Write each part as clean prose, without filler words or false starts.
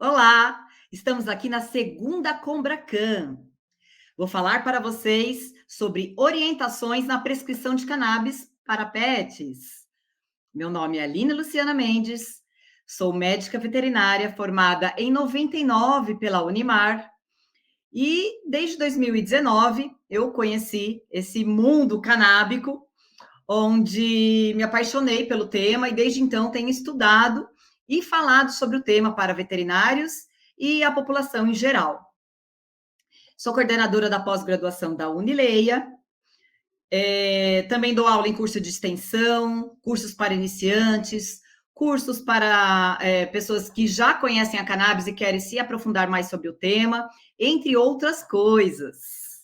Olá, estamos aqui na segunda Combracan. Vou falar para vocês sobre orientações na prescrição de cannabis para pets. Meu nome é Aline Luciana Mendes, sou médica veterinária formada em 99 pela Unimar e desde 2019 eu conheci esse mundo canábico, onde me apaixonei pelo tema e desde então tenho estudado e falado sobre o tema para veterinários e a população em geral. Sou coordenadora da pós-graduação da Unileia, também dou aula em curso de extensão, cursos para iniciantes, cursos para pessoas que já conhecem a cannabis e querem se aprofundar mais sobre o tema, entre outras coisas.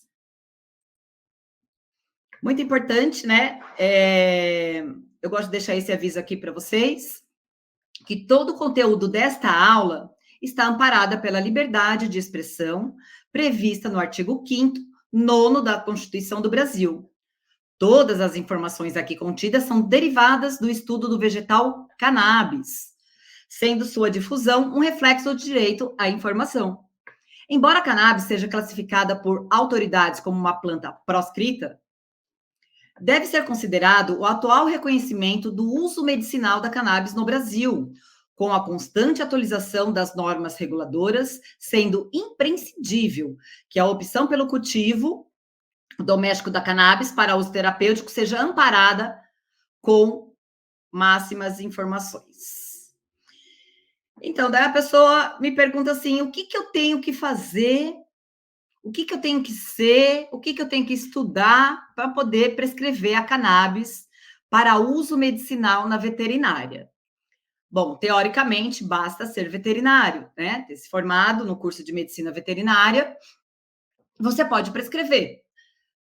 Muito importante, né? Eu gosto de deixar esse aviso aqui para vocês, que todo o conteúdo desta aula está amparada pela liberdade de expressão prevista no artigo 5º, 9º da Constituição do Brasil. Todas as informações aqui contidas são derivadas do estudo do vegetal cannabis, sendo sua difusão um reflexo do direito à informação. Embora a cannabis seja classificada por autoridades como uma planta proscrita, deve ser considerado o atual reconhecimento do uso medicinal da cannabis no Brasil, com a constante atualização das normas reguladoras, sendo imprescindível que a opção pelo cultivo doméstico da cannabis para uso terapêutico seja amparada com máximas informações. Então, daí a pessoa me pergunta assim, o que eu tenho que fazer, o que eu tenho que ser, o que eu tenho que estudar para poder prescrever a cannabis para uso medicinal na veterinária? Bom, teoricamente, basta ser veterinário, né? Ter se formado no curso de medicina veterinária, você pode prescrever.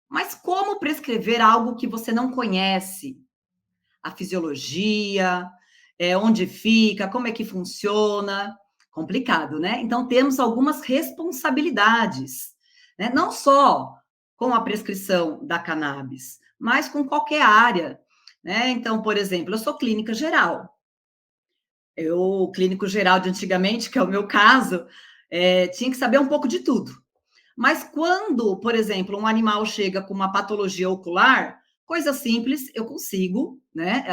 Mas como prescrever algo que você não conhece? A fisiologia, onde fica, como é que funciona? Complicado, né? Então, temos algumas responsabilidades, né? Não só com a prescrição da cannabis, mas com qualquer área, né? Então, por exemplo, eu sou clínica geral. Eu, clínico geral de antigamente, que é o meu caso, tinha que saber um pouco de tudo. Mas quando, por exemplo, um animal chega com uma patologia ocular, coisa simples, eu consigo, né,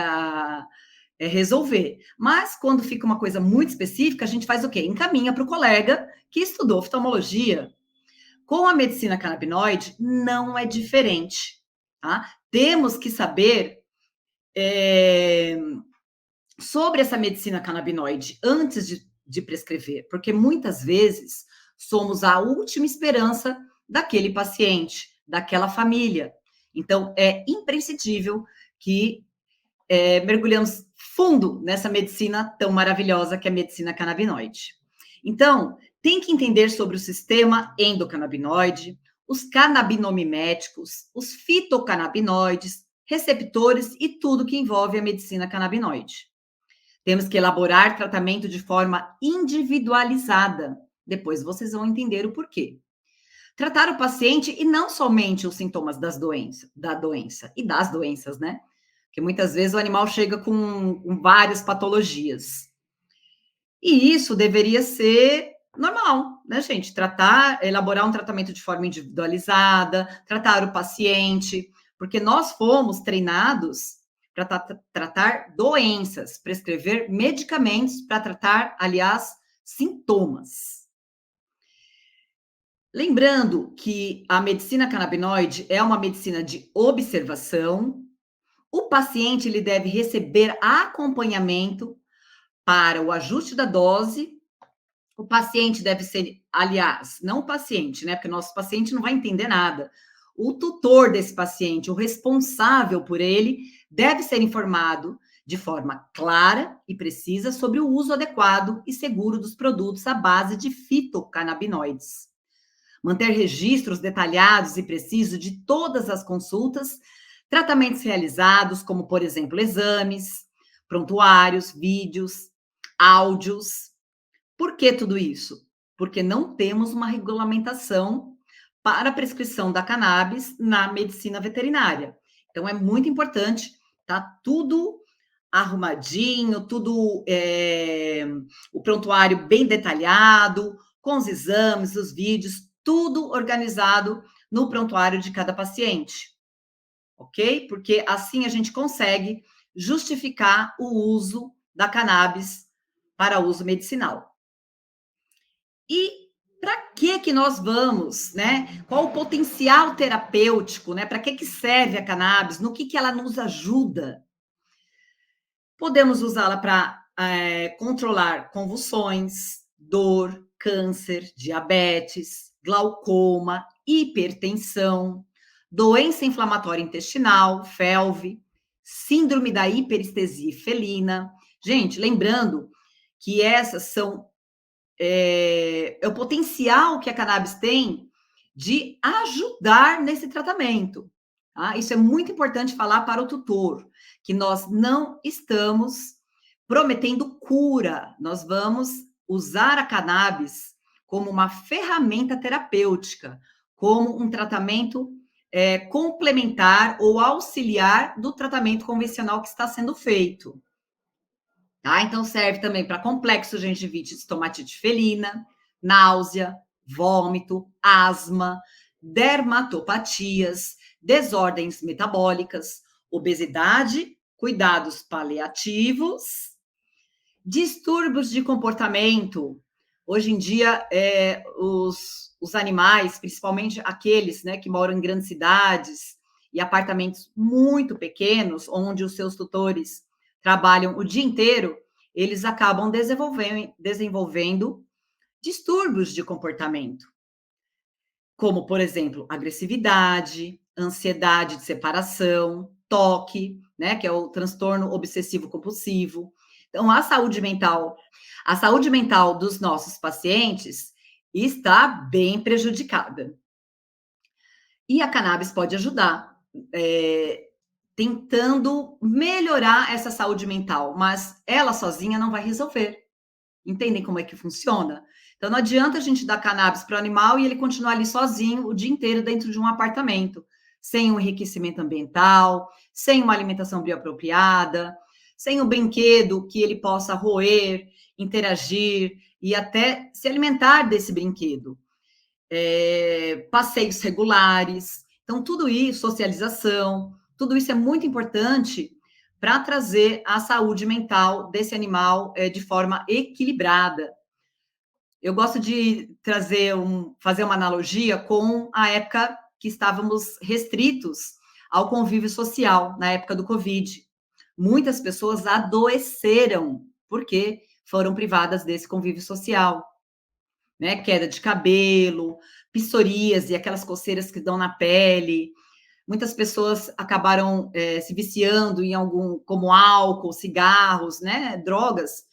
resolver. Mas quando fica uma coisa muito específica, a gente faz o quê? Encaminha para o colega que estudou oftalmologia. Com a medicina canabinoide, não é diferente, tá? Temos que saber sobre essa medicina canabinoide antes de prescrever, porque muitas vezes somos a última esperança daquele paciente, daquela família. Então, é imprescindível que mergulhamos fundo nessa medicina tão maravilhosa que é a medicina canabinoide. Então, tem que entender sobre o sistema endocannabinoide, os canabinomiméticos, os fitocannabinoides, receptores e tudo que envolve a medicina canabinoide. Temos que elaborar tratamento de forma individualizada. Depois vocês vão entender o porquê. Tratar o paciente e não somente os sintomas da doença e das doenças, né? Porque muitas vezes o animal chega com várias patologias. E isso deveria ser normal, né, gente? Elaborar um tratamento de forma individualizada, tratar o paciente, porque nós fomos treinados para tratar doenças, prescrever medicamentos para tratar, aliás, sintomas. Lembrando que a medicina canabinoide é uma medicina de observação, o paciente ele deve receber acompanhamento para o ajuste da dose. O paciente deve ser, aliás, não o paciente, né? Porque o nosso paciente não vai entender nada. O tutor desse paciente, o responsável por ele, deve ser informado de forma clara e precisa sobre o uso adequado e seguro dos produtos à base de fitocannabinoides. Manter registros detalhados e precisos de todas as consultas, tratamentos realizados, como, por exemplo, exames, prontuários, vídeos, áudios. Por que tudo isso? Porque não temos uma regulamentação para a prescrição da cannabis na medicina veterinária. Então, é muito importante, tá tudo arrumadinho, tudo, o prontuário bem detalhado, com os exames, os vídeos, tudo organizado no prontuário de cada paciente, ok? Porque assim a gente consegue justificar o uso da cannabis para uso medicinal. E para que nós vamos, né? Qual o potencial terapêutico, né? Para que serve a cannabis? No que ela nos ajuda? Podemos usá-la para controlar convulsões, dor, câncer, diabetes, glaucoma, hipertensão, doença inflamatória intestinal, FeLV, síndrome da hiperestesia felina. Gente, lembrando que essas são é o potencial que a cannabis tem de ajudar nesse tratamento. Tá? Isso é muito importante falar para o tutor, que nós não estamos prometendo cura, nós vamos usar a cannabis como uma ferramenta terapêutica, como um tratamento complementar ou auxiliar do tratamento convencional que está sendo feito. Tá? Então, serve também para complexo gengivite, estomatite felina, náusea, vômito, asma, dermatopatias, desordens metabólicas, obesidade, cuidados paliativos, distúrbios de comportamento. Hoje em dia, os animais, principalmente aqueles, né, que moram em grandes cidades e apartamentos muito pequenos, onde os seus tutores trabalham o dia inteiro, eles acabam desenvolvendo distúrbios de comportamento, como, por exemplo, agressividade, ansiedade de separação, toque, né, que é o transtorno obsessivo compulsivo. Então, a saúde mental dos nossos pacientes está bem prejudicada. E a cannabis pode ajudar, tentando melhorar essa saúde mental, mas ela sozinha não vai resolver. Entendem como é que funciona? Então, não adianta a gente dar cannabis para o animal e ele continuar ali sozinho o dia inteiro dentro de um apartamento, sem um enriquecimento ambiental, sem uma alimentação bioapropriada, sem um brinquedo que ele possa roer, interagir e até se alimentar desse brinquedo. Passeios regulares. Então, tudo isso, socialização, tudo isso é muito importante para trazer a saúde mental desse animal de forma equilibrada. Eu gosto de fazer uma analogia com a época que estávamos restritos ao convívio social, na época do Covid. Muitas pessoas adoeceram porque foram privadas desse convívio social, né? Queda de cabelo, psoríase, aquelas coceiras que dão na pele. Muitas pessoas acabaram se viciando em algum, como álcool, cigarros, né? Drogas,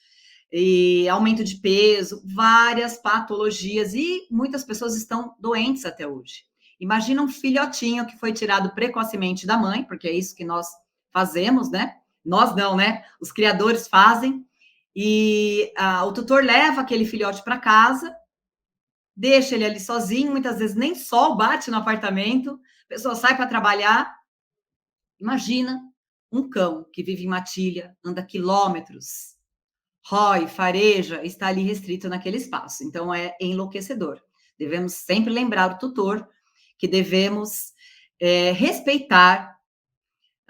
e aumento de peso, várias patologias, e muitas pessoas estão doentes até hoje. Imagina um filhotinho que foi tirado precocemente da mãe, porque é isso que nós fazemos, né? Nós não, né? Os criadores fazem, e o tutor leva aquele filhote para casa, deixa ele ali sozinho, muitas vezes nem sol bate no apartamento, a pessoa sai para trabalhar. Imagina um cão que vive em matilha, anda quilômetros, rói, fareja, está ali restrito naquele espaço. Então, é enlouquecedor. Devemos sempre lembrar o tutor que devemos respeitar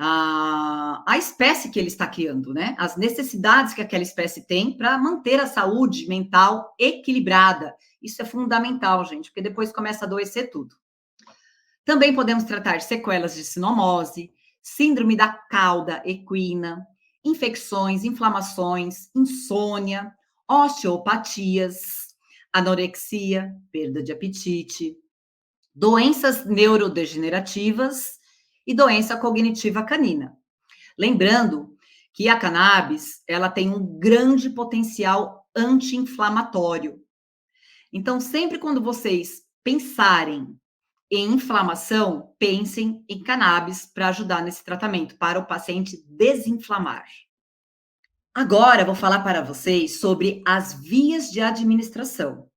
a espécie que ele está criando, né? As necessidades que aquela espécie tem para manter a saúde mental equilibrada. Isso é fundamental, gente, porque depois começa a adoecer tudo. Também podemos tratar de sequelas de sinomose, síndrome da cauda equina, infecções, inflamações, insônia, osteopatias, anorexia, perda de apetite, doenças neurodegenerativas e doença cognitiva canina. Lembrando que a cannabis, ela tem um grande potencial anti-inflamatório. Então, sempre quando vocês pensarem em inflamação, pensem em cannabis para ajudar nesse tratamento, para o paciente desinflamar. Agora, vou falar para vocês sobre as vias de administração.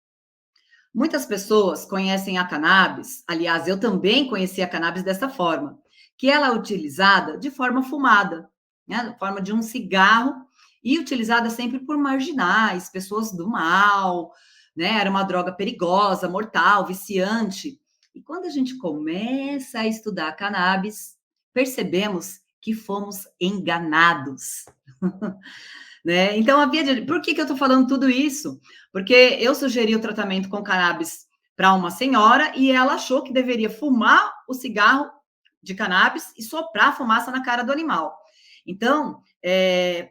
Muitas pessoas conhecem a cannabis, aliás, eu também conheci a cannabis dessa forma, que ela é utilizada de forma fumada. né, na forma de um cigarro, e utilizada sempre por marginais, pessoas do mal, né? Era uma droga perigosa, mortal, viciante. E quando a gente começa a estudar cannabis, percebemos que fomos enganados. Né? Então, por que, que eu estou falando tudo isso? Porque eu sugeri o tratamento com cannabis para uma senhora e ela achou que deveria fumar o cigarro de cannabis e soprar a fumaça na cara do animal. Então,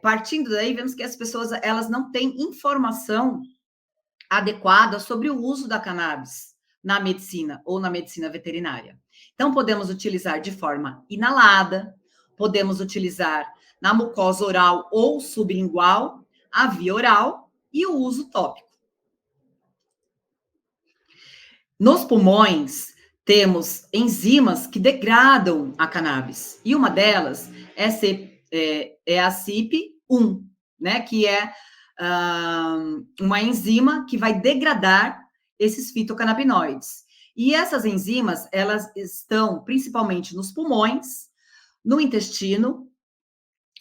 partindo daí, vemos que as pessoas elas não têm informação adequada sobre o uso da cannabis na medicina ou na medicina veterinária. Então, podemos utilizar de forma inalada, podemos utilizar na mucosa oral ou sublingual, a via oral e o uso tópico. Nos pulmões, temos enzimas que degradam a cannabis, e uma delas é a CYP1, né, que é uma enzima que vai degradar esses fitocannabinoides. E essas enzimas, elas estão principalmente nos pulmões, no intestino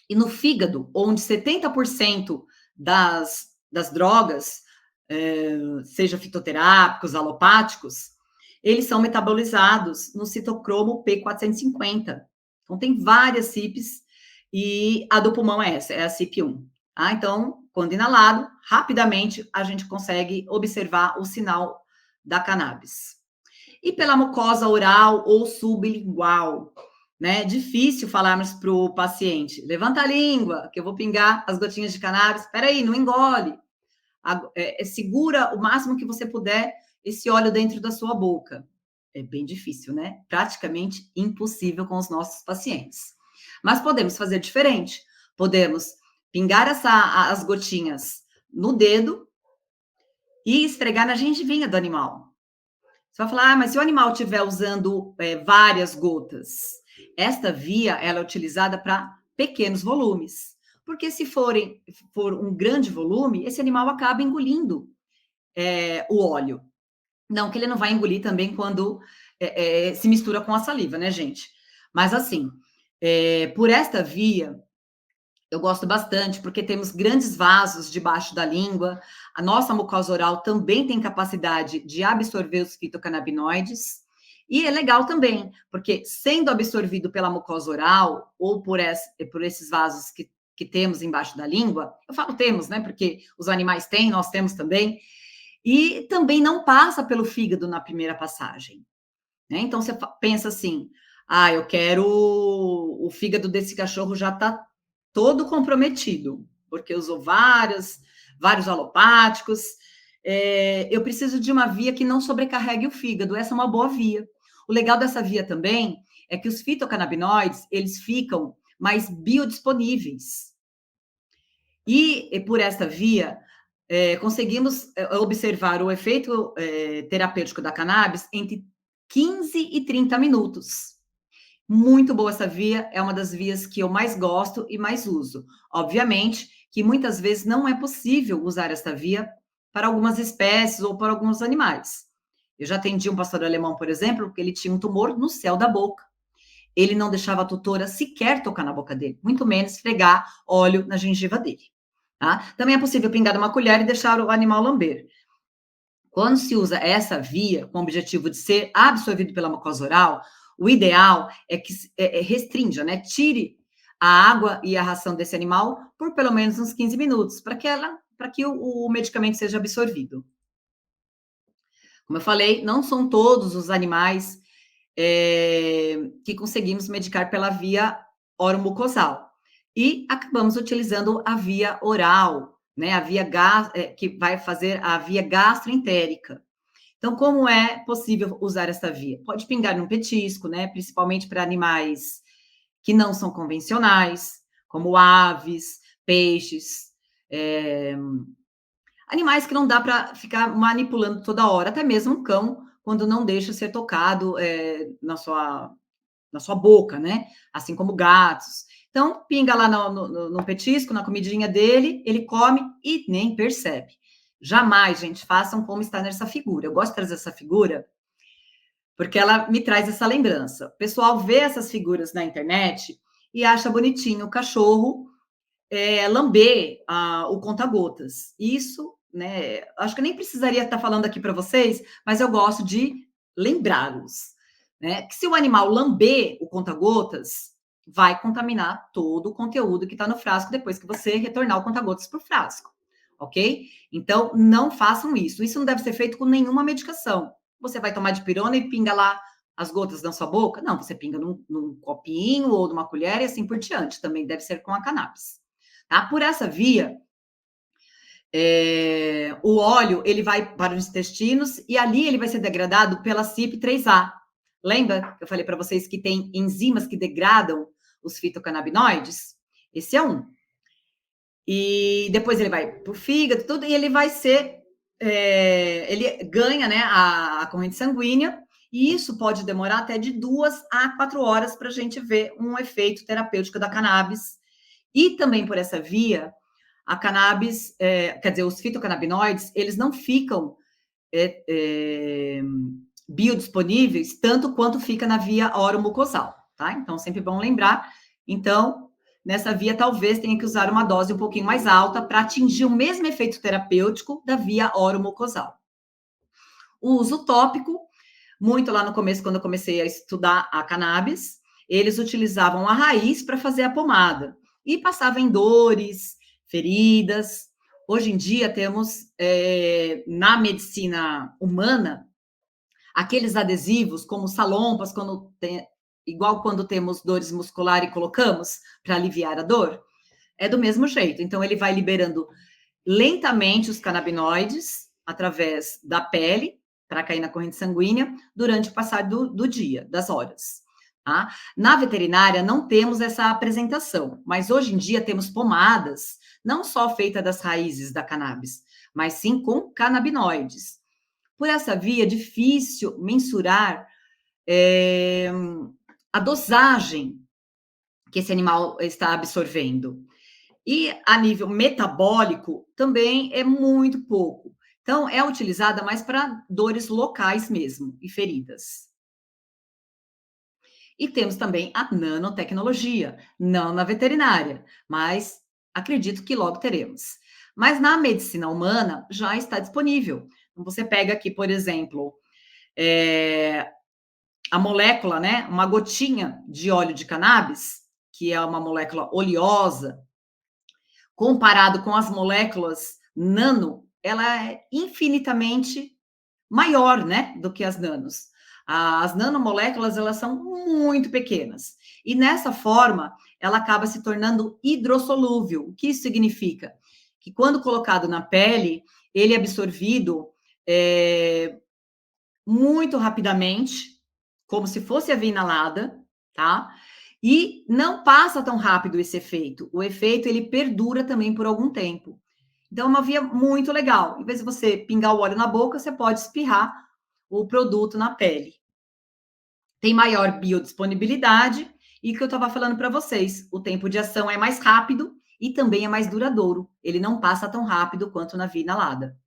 e no fígado, onde 70% das drogas, seja fitoterápicos, alopáticos, eles são metabolizados no citocromo P450. Então, tem várias CYPs, e a do pulmão é essa, é a CYP1. Então, quando inalado, rapidamente a gente consegue observar o sinal da cannabis. E pela mucosa oral ou sublingual, né? Difícil falarmos para o paciente, levanta a língua, que eu vou pingar as gotinhas de cannabis. Espera aí, não engole. Segura o máximo que você puder esse óleo dentro da sua boca. É bem difícil, né? Praticamente impossível com os nossos pacientes. Mas podemos fazer diferente. Podemos pingar as gotinhas no dedo e esfregar na gengivinha do animal. Você vai falar, mas se o animal estiver usando várias gotas, esta via ela é utilizada para pequenos volumes. Porque se for um grande volume, esse animal acaba engolindo o óleo. Não que ele não vai engolir também quando se mistura com a saliva, né, gente? Mas assim, por esta via, eu gosto bastante, porque temos grandes vasos debaixo da língua. A nossa mucosa oral também tem capacidade de absorver os fitocannabinoides. E é legal também, porque sendo absorvido pela mucosa oral ou por esses vasos que temos embaixo da língua, eu falo temos, né? Porque os animais têm, nós temos também. E também não passa pelo fígado na primeira passagem, né? Então você pensa assim: eu quero o fígado desse cachorro já está todo comprometido, porque usou vários alopáticos. Eu preciso de uma via que não sobrecarregue o fígado. Essa é uma boa via. O legal dessa via também é que os fitocannabinoides, eles ficam mais biodisponíveis. E por essa via, conseguimos observar o efeito terapêutico da cannabis entre 15 e 30 minutos. Muito boa essa via, é uma das vias que eu mais gosto e mais uso. Obviamente que muitas vezes não é possível usar esta via para algumas espécies ou para alguns animais. Eu já atendi um pastor alemão, por exemplo, que ele tinha um tumor no céu da boca. Ele não deixava a tutora sequer tocar na boca dele, muito menos esfregar óleo na gengiva dele. Tá? Também é possível pingar uma colher e deixar o animal lamber. Quando se usa essa via com o objetivo de ser absorvido pela mucosa oral, o ideal é que restrinja, né? Tire a água e a ração desse animal por pelo menos uns 15 minutos, para que o medicamento seja absorvido. Como eu falei, não são todos os animais que conseguimos medicar pela via oromucosal. E acabamos utilizando a via oral, né? A via que vai fazer a via gastroentérica. Então, como é possível usar essa via? Pode pingar num petisco, né? Principalmente para animais que não são convencionais, como aves, peixes, animais que não dá para ficar manipulando toda hora, até mesmo um cão, quando não deixa ser tocado na sua boca, né? Assim como gatos. Então, pinga lá no petisco, na comidinha dele, ele come e nem percebe. Jamais, gente, façam como está nessa figura. Eu gosto de trazer essa figura porque ela me traz essa lembrança. O pessoal vê essas figuras na internet e acha bonitinho o cachorro lamber o conta-gotas. Isso, né? Acho que eu nem precisaria estar falando aqui para vocês, mas eu gosto de lembrá-los, né? Que se o animal lamber o conta-gotas, vai contaminar todo o conteúdo que está no frasco depois que você retornar o conta-gotas para o frasco, ok? Então, não façam isso. Isso não deve ser feito com nenhuma medicação. Você vai tomar dipirona e pinga lá as gotas na sua boca? Não, você pinga num copinho ou numa colher e assim por diante. Também deve ser com a cannabis. Tá? Por essa via, o óleo ele vai para os intestinos e ali ele vai ser degradado pela CYP3A. Lembra que eu falei para vocês que tem enzimas que degradam os fitocannabinoides? Esse é um. E depois ele vai para o fígado, tudo, e ele vai ser. Ele ganha, né, a corrente sanguínea, e isso pode demorar até de 2 a 4 horas para a gente ver um efeito terapêutico da cannabis. E também por essa via, a cannabis, quer dizer, os fitocannabinoides, eles não ficam biodisponíveis tanto quanto fica na via oromucosal, tá? Então, sempre bom lembrar. Então, nessa via, talvez tenha que usar uma dose um pouquinho mais alta para atingir o mesmo efeito terapêutico da via oromucosal. O uso tópico, muito lá no começo, quando eu comecei a estudar a cannabis, eles utilizavam a raiz para fazer a pomada e passavam em dores, feridas. Hoje em dia, temos na medicina humana aqueles adesivos, como salompas, igual quando temos dores musculares e colocamos para aliviar a dor. É do mesmo jeito. Então, ele vai liberando lentamente os canabinoides através da pele para cair na corrente sanguínea durante o passar do dia, das horas. Tá? Na veterinária não temos essa apresentação, mas hoje em dia temos pomadas, não só feitas das raízes da cannabis, mas sim com canabinoides. Por essa via, é difícil mensurar a dosagem que esse animal está absorvendo. E a nível metabólico, também é muito pouco. Então, é utilizada mais para dores locais mesmo e feridas. E temos também a nanotecnologia, não na veterinária, mas acredito que logo teremos. Mas na medicina humana já está disponível. Então, você pega aqui, por exemplo, a molécula, né? Uma gotinha de óleo de cannabis, que é uma molécula oleosa, comparado com as moléculas nano, ela é infinitamente maior, né, do que as nanos. As nanomoléculas, elas são muito pequenas. E nessa forma, ela acaba se tornando hidrossolúvel. O que isso significa? Que quando colocado na pele, ele é absorvido muito rapidamente, como se fosse a via inalada, tá? E não passa tão rápido esse efeito. O efeito, ele perdura também por algum tempo. Então, é uma via muito legal. Em vez de você pingar o óleo na boca, você pode espirrar o produto na pele. Tem maior biodisponibilidade e o que eu estava falando para vocês, o tempo de ação é mais rápido e também é mais duradouro. Ele não passa tão rápido quanto na via inalada.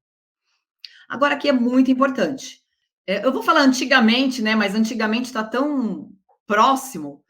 Agora, aqui é muito importante. Eu vou falar antigamente, né? Mas antigamente está tão próximo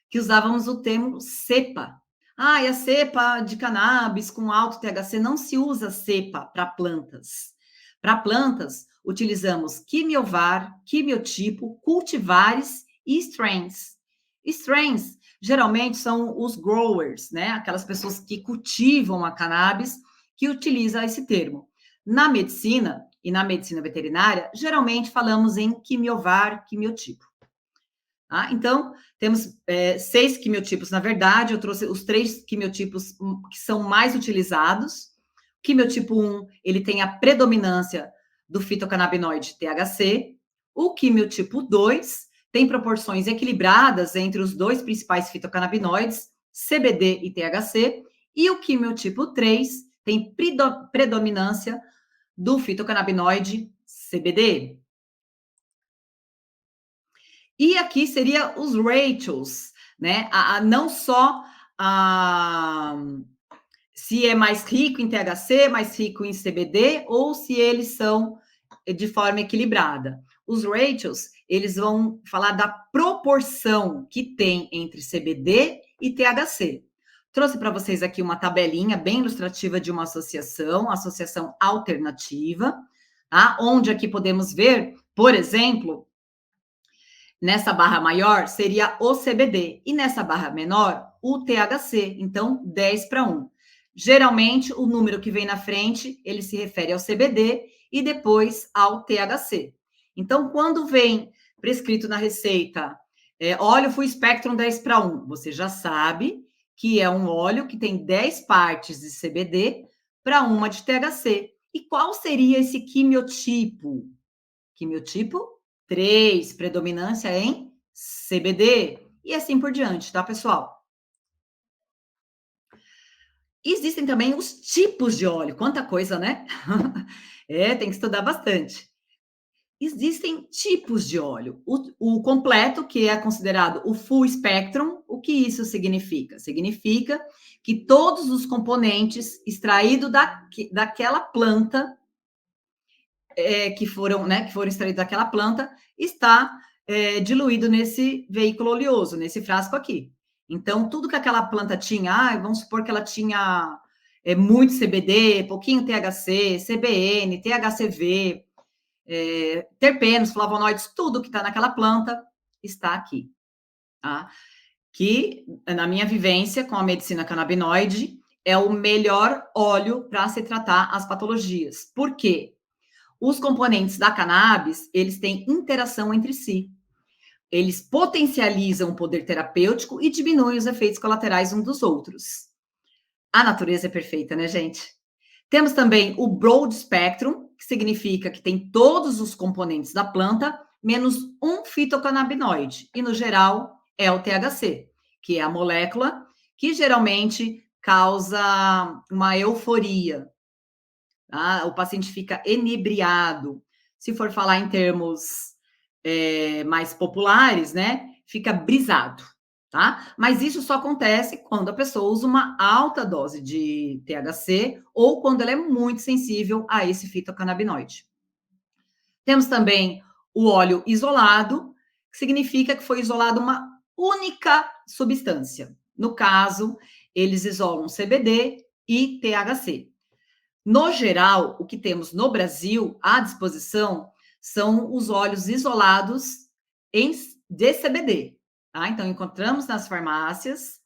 que usávamos o termo cepa. Ah, e a cepa de cannabis com alto THC não se usa cepa para plantas. Para plantas, utilizamos quimiovar, quimiotipo, cultivares e strains. Strains, geralmente, são os growers, né? Aquelas pessoas que cultivam a cannabis, que utilizam esse termo. Na medicina e na medicina veterinária, geralmente falamos em quimiovar, quimiotipo. Tá? Então, temos 6 quimiotipos, na verdade, eu trouxe os 3 quimiotipos que são mais utilizados. O quimiotipo 1, ele tem a predominância do fitocannabinoide THC. O quimiotipo 2 tem proporções equilibradas entre os dois principais fitocannabinoides, CBD e THC. E o quimiotipo 3 tem predominância do fitocannabinoide CBD. E aqui seria os ratios, né? Não só se é mais rico em THC, mais rico em CBD, ou se eles são de forma equilibrada. Os ratios, eles vão falar da proporção que tem entre CBD e THC. Trouxe para vocês aqui uma tabelinha bem ilustrativa de uma associação alternativa, tá? Onde aqui podemos ver, por exemplo, nessa barra maior seria o CBD e nessa barra menor o THC, então 10 para 1. Geralmente o número que vem na frente, ele se refere ao CBD e depois ao THC. Então, quando vem prescrito na receita, óleo Full Spectrum 10 para 1, você já sabe que é um óleo que tem 10 partes de CBD para uma de THC. E qual seria esse quimiotipo? Quimiotipo 3, predominância em CBD, e assim por diante, tá, pessoal? Existem também os tipos de óleo, quanta coisa, né? Tem que estudar bastante. Existem tipos de óleo. O completo, que é considerado o full spectrum, o que isso significa? Significa que todos os componentes extraídos daquela planta, que foram extraídos daquela planta, está diluído nesse veículo oleoso, nesse frasco aqui. Então, tudo que aquela planta tinha, vamos supor que ela tinha muito CBD, pouquinho THC, CBN, THCV, terpenos, flavonoides, tudo que está naquela planta está aqui, tá? Que, na minha vivência com a medicina canabinoide, é o melhor óleo para se tratar as patologias. Por quê? Os componentes da cannabis, eles têm interação entre si. Eles potencializam o poder terapêutico e diminuem os efeitos colaterais uns dos outros. A natureza é perfeita, né, gente? Temos também o broad spectrum, que significa que tem todos os componentes da planta, menos um fitocannabinoide. E, no geral, é o THC, que é a molécula que geralmente causa uma euforia. Tá? O paciente fica enebriado. Se for falar em termos mais populares, né? Fica brisado, tá? Mas isso só acontece quando a pessoa usa uma alta dose de THC ou quando ela é muito sensível a esse fitocannabinoide. Temos também o óleo isolado, que significa que foi isolada uma única substância. No caso, eles isolam CBD e THC. No geral, o que temos no Brasil à disposição são os óleos isolados de CBD. Tá? Então, encontramos nas farmácias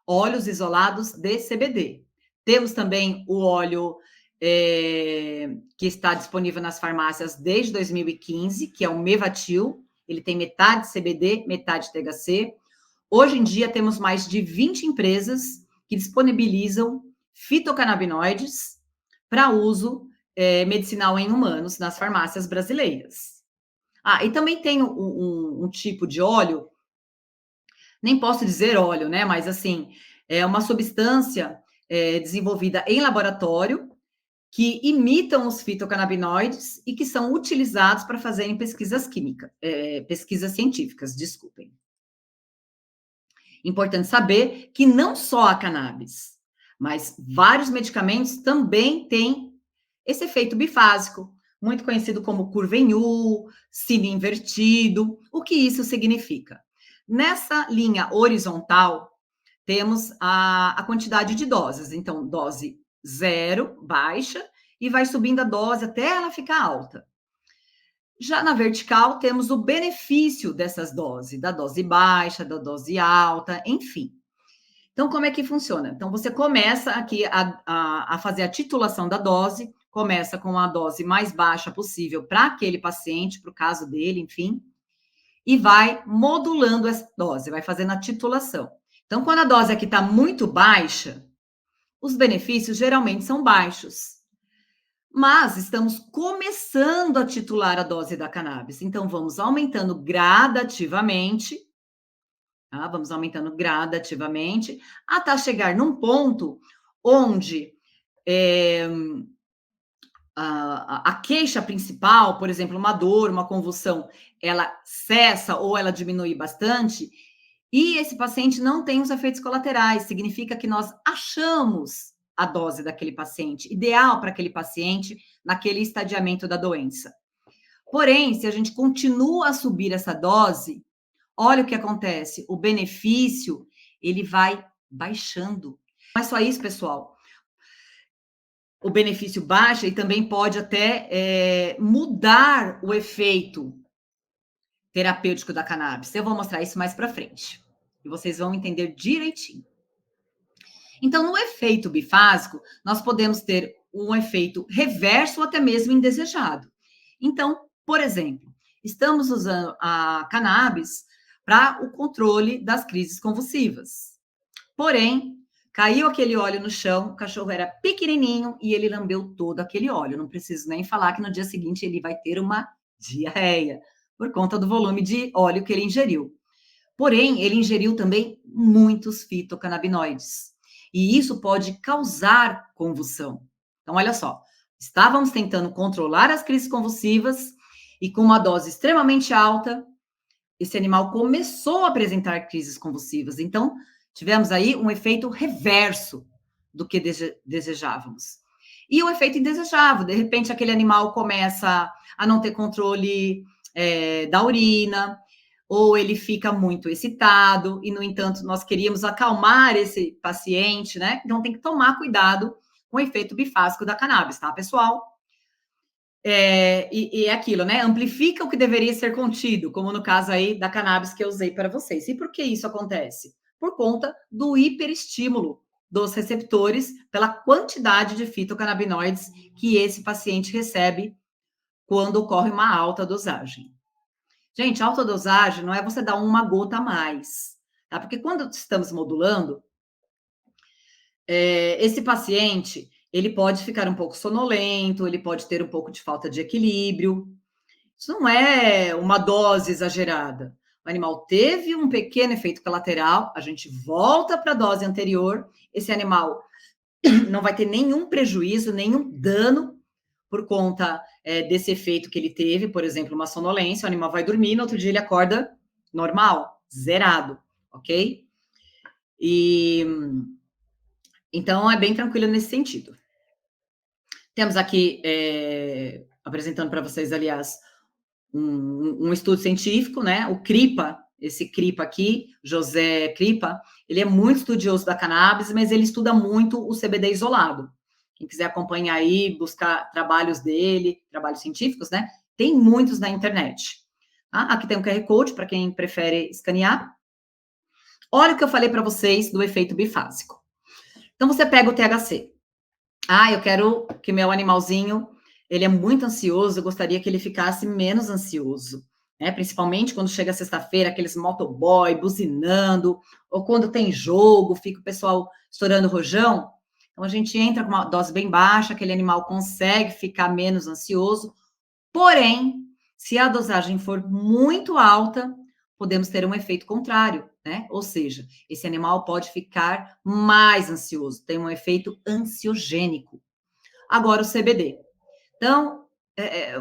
óleos isolados de CBD. Temos também o óleo que está disponível nas farmácias desde 2015, que é o Mevatil. Ele tem metade CBD, metade THC. Hoje em dia, temos mais de 20 empresas que disponibilizam fitocannabinoides para uso medicinal em humanos nas farmácias brasileiras. E também tem um tipo de óleo, nem posso dizer óleo, né? Mas assim, é uma substância desenvolvida em laboratório que imitam os fitocannabinoides e que são utilizados para fazerem pesquisas pesquisas científicas, desculpem. Importante saber que não só a cannabis, mas vários medicamentos também têm esse efeito bifásico, muito conhecido como curva em U, sino invertido. O que isso significa? Nessa linha horizontal, temos a quantidade de doses. Então, dose 0, baixa, e vai subindo a dose até ela ficar alta. Já na vertical, temos o benefício dessas doses, da dose baixa, da dose alta, enfim. Então, como é que funciona? Então, você começa aqui a fazer a titulação da dose, começa com a dose mais baixa possível para aquele paciente, para o caso dele, enfim, e vai modulando essa dose, vai fazendo a titulação. Então, quando a dose aqui está muito baixa, os benefícios geralmente são baixos. Mas estamos começando a titular a dose da cannabis, então vamos aumentando gradativamente, tá? Vamos aumentando gradativamente, até chegar num ponto onde a queixa principal, por exemplo, uma dor, uma convulsão, ela cessa ou ela diminui bastante, e esse paciente não tem os efeitos colaterais, significa que nós achamos a dose daquele paciente, ideal para aquele paciente, naquele estadiamento da doença. Porém, se a gente continua a subir essa dose, olha o que acontece, o benefício, ele vai baixando. Não é só isso, pessoal. O benefício baixa e também pode até mudar o efeito terapêutico da cannabis. Eu vou mostrar isso mais para frente. E vocês vão entender direitinho. Então, no efeito bifásico, nós podemos ter um efeito reverso ou até mesmo indesejado. Então, por exemplo, estamos usando a cannabis para o controle das crises convulsivas. Porém, caiu aquele óleo no chão, o cachorro era pequenininho e ele lambeu todo aquele óleo. Não preciso nem falar que no dia seguinte ele vai ter uma diarreia, por conta do volume de óleo que ele ingeriu. Porém, ele ingeriu também muitos fitocannabinoides. E isso pode causar convulsão. Então, olha só, estávamos tentando controlar as crises convulsivas e com uma dose extremamente alta, esse animal começou a apresentar crises convulsivas. Então, tivemos aí um efeito reverso do que desejávamos. E o efeito indesejável, de repente aquele animal começa a não ter controle da urina, ou ele fica muito excitado, e, no entanto, nós queríamos acalmar esse paciente, né? Então, tem que tomar cuidado com o efeito bifásico da cannabis, tá, pessoal? E é aquilo, né? Amplifica o que deveria ser contido, como no caso aí da cannabis que eu usei para vocês. E por que isso acontece? Por conta do hiperestímulo dos receptores pela quantidade de fitocannabinoides que esse paciente recebe quando ocorre uma alta dosagem. Gente, alta dosagem não é você dar uma gota a mais, tá? Porque quando estamos modulando, esse paciente, ele pode ficar um pouco sonolento, ele pode ter um pouco de falta de equilíbrio. Isso não é uma dose exagerada. O animal teve um pequeno efeito colateral, a gente volta para a dose anterior, esse animal não vai ter nenhum prejuízo, nenhum dano por conta desse efeito que ele teve, por exemplo, uma sonolência, o animal vai dormir, no outro dia ele acorda normal, zerado, ok? Então, é bem tranquilo nesse sentido. Temos aqui, apresentando para vocês, aliás, um estudo científico, né? O Cripa, esse Cripa aqui, José Cripa, ele é muito estudioso da cannabis, mas ele estuda muito o CBD isolado. Quem quiser acompanhar aí, buscar trabalhos dele, trabalhos científicos, né? Tem muitos na internet. Tá? Aqui tem um QR Code para quem prefere escanear. Olha o que eu falei para vocês do efeito bifásico. Então, você pega o THC. Eu quero que meu animalzinho, ele é muito ansioso, eu gostaria que ele ficasse menos ansioso, né? Principalmente quando chega sexta-feira, aqueles motoboy buzinando, ou quando tem jogo, fica o pessoal estourando rojão. Então, a gente entra com uma dose bem baixa, aquele animal consegue ficar menos ansioso. Porém, se a dosagem for muito alta, podemos ter um efeito contrário, né? Ou seja, esse animal pode ficar mais ansioso, tem um efeito ansiogênico. Agora, o CBD. Então,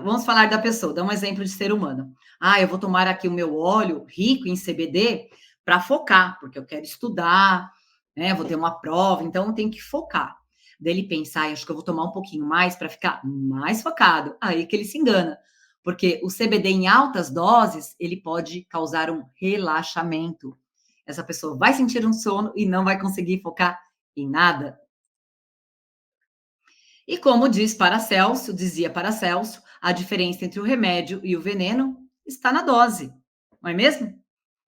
vamos falar da pessoa, dá um exemplo de ser humano. Eu vou tomar aqui o meu óleo rico em CBD para focar, porque eu quero estudar, né? Vou ter uma prova, então eu tenho que focar. Daí ele pensa, acho que eu vou tomar um pouquinho mais para ficar mais focado. Aí que ele se engana, porque o CBD em altas doses, ele pode causar um relaxamento. Essa pessoa vai sentir um sono e não vai conseguir focar em nada. E como dizia Paracelso, a diferença entre o remédio e o veneno está na dose, não é mesmo?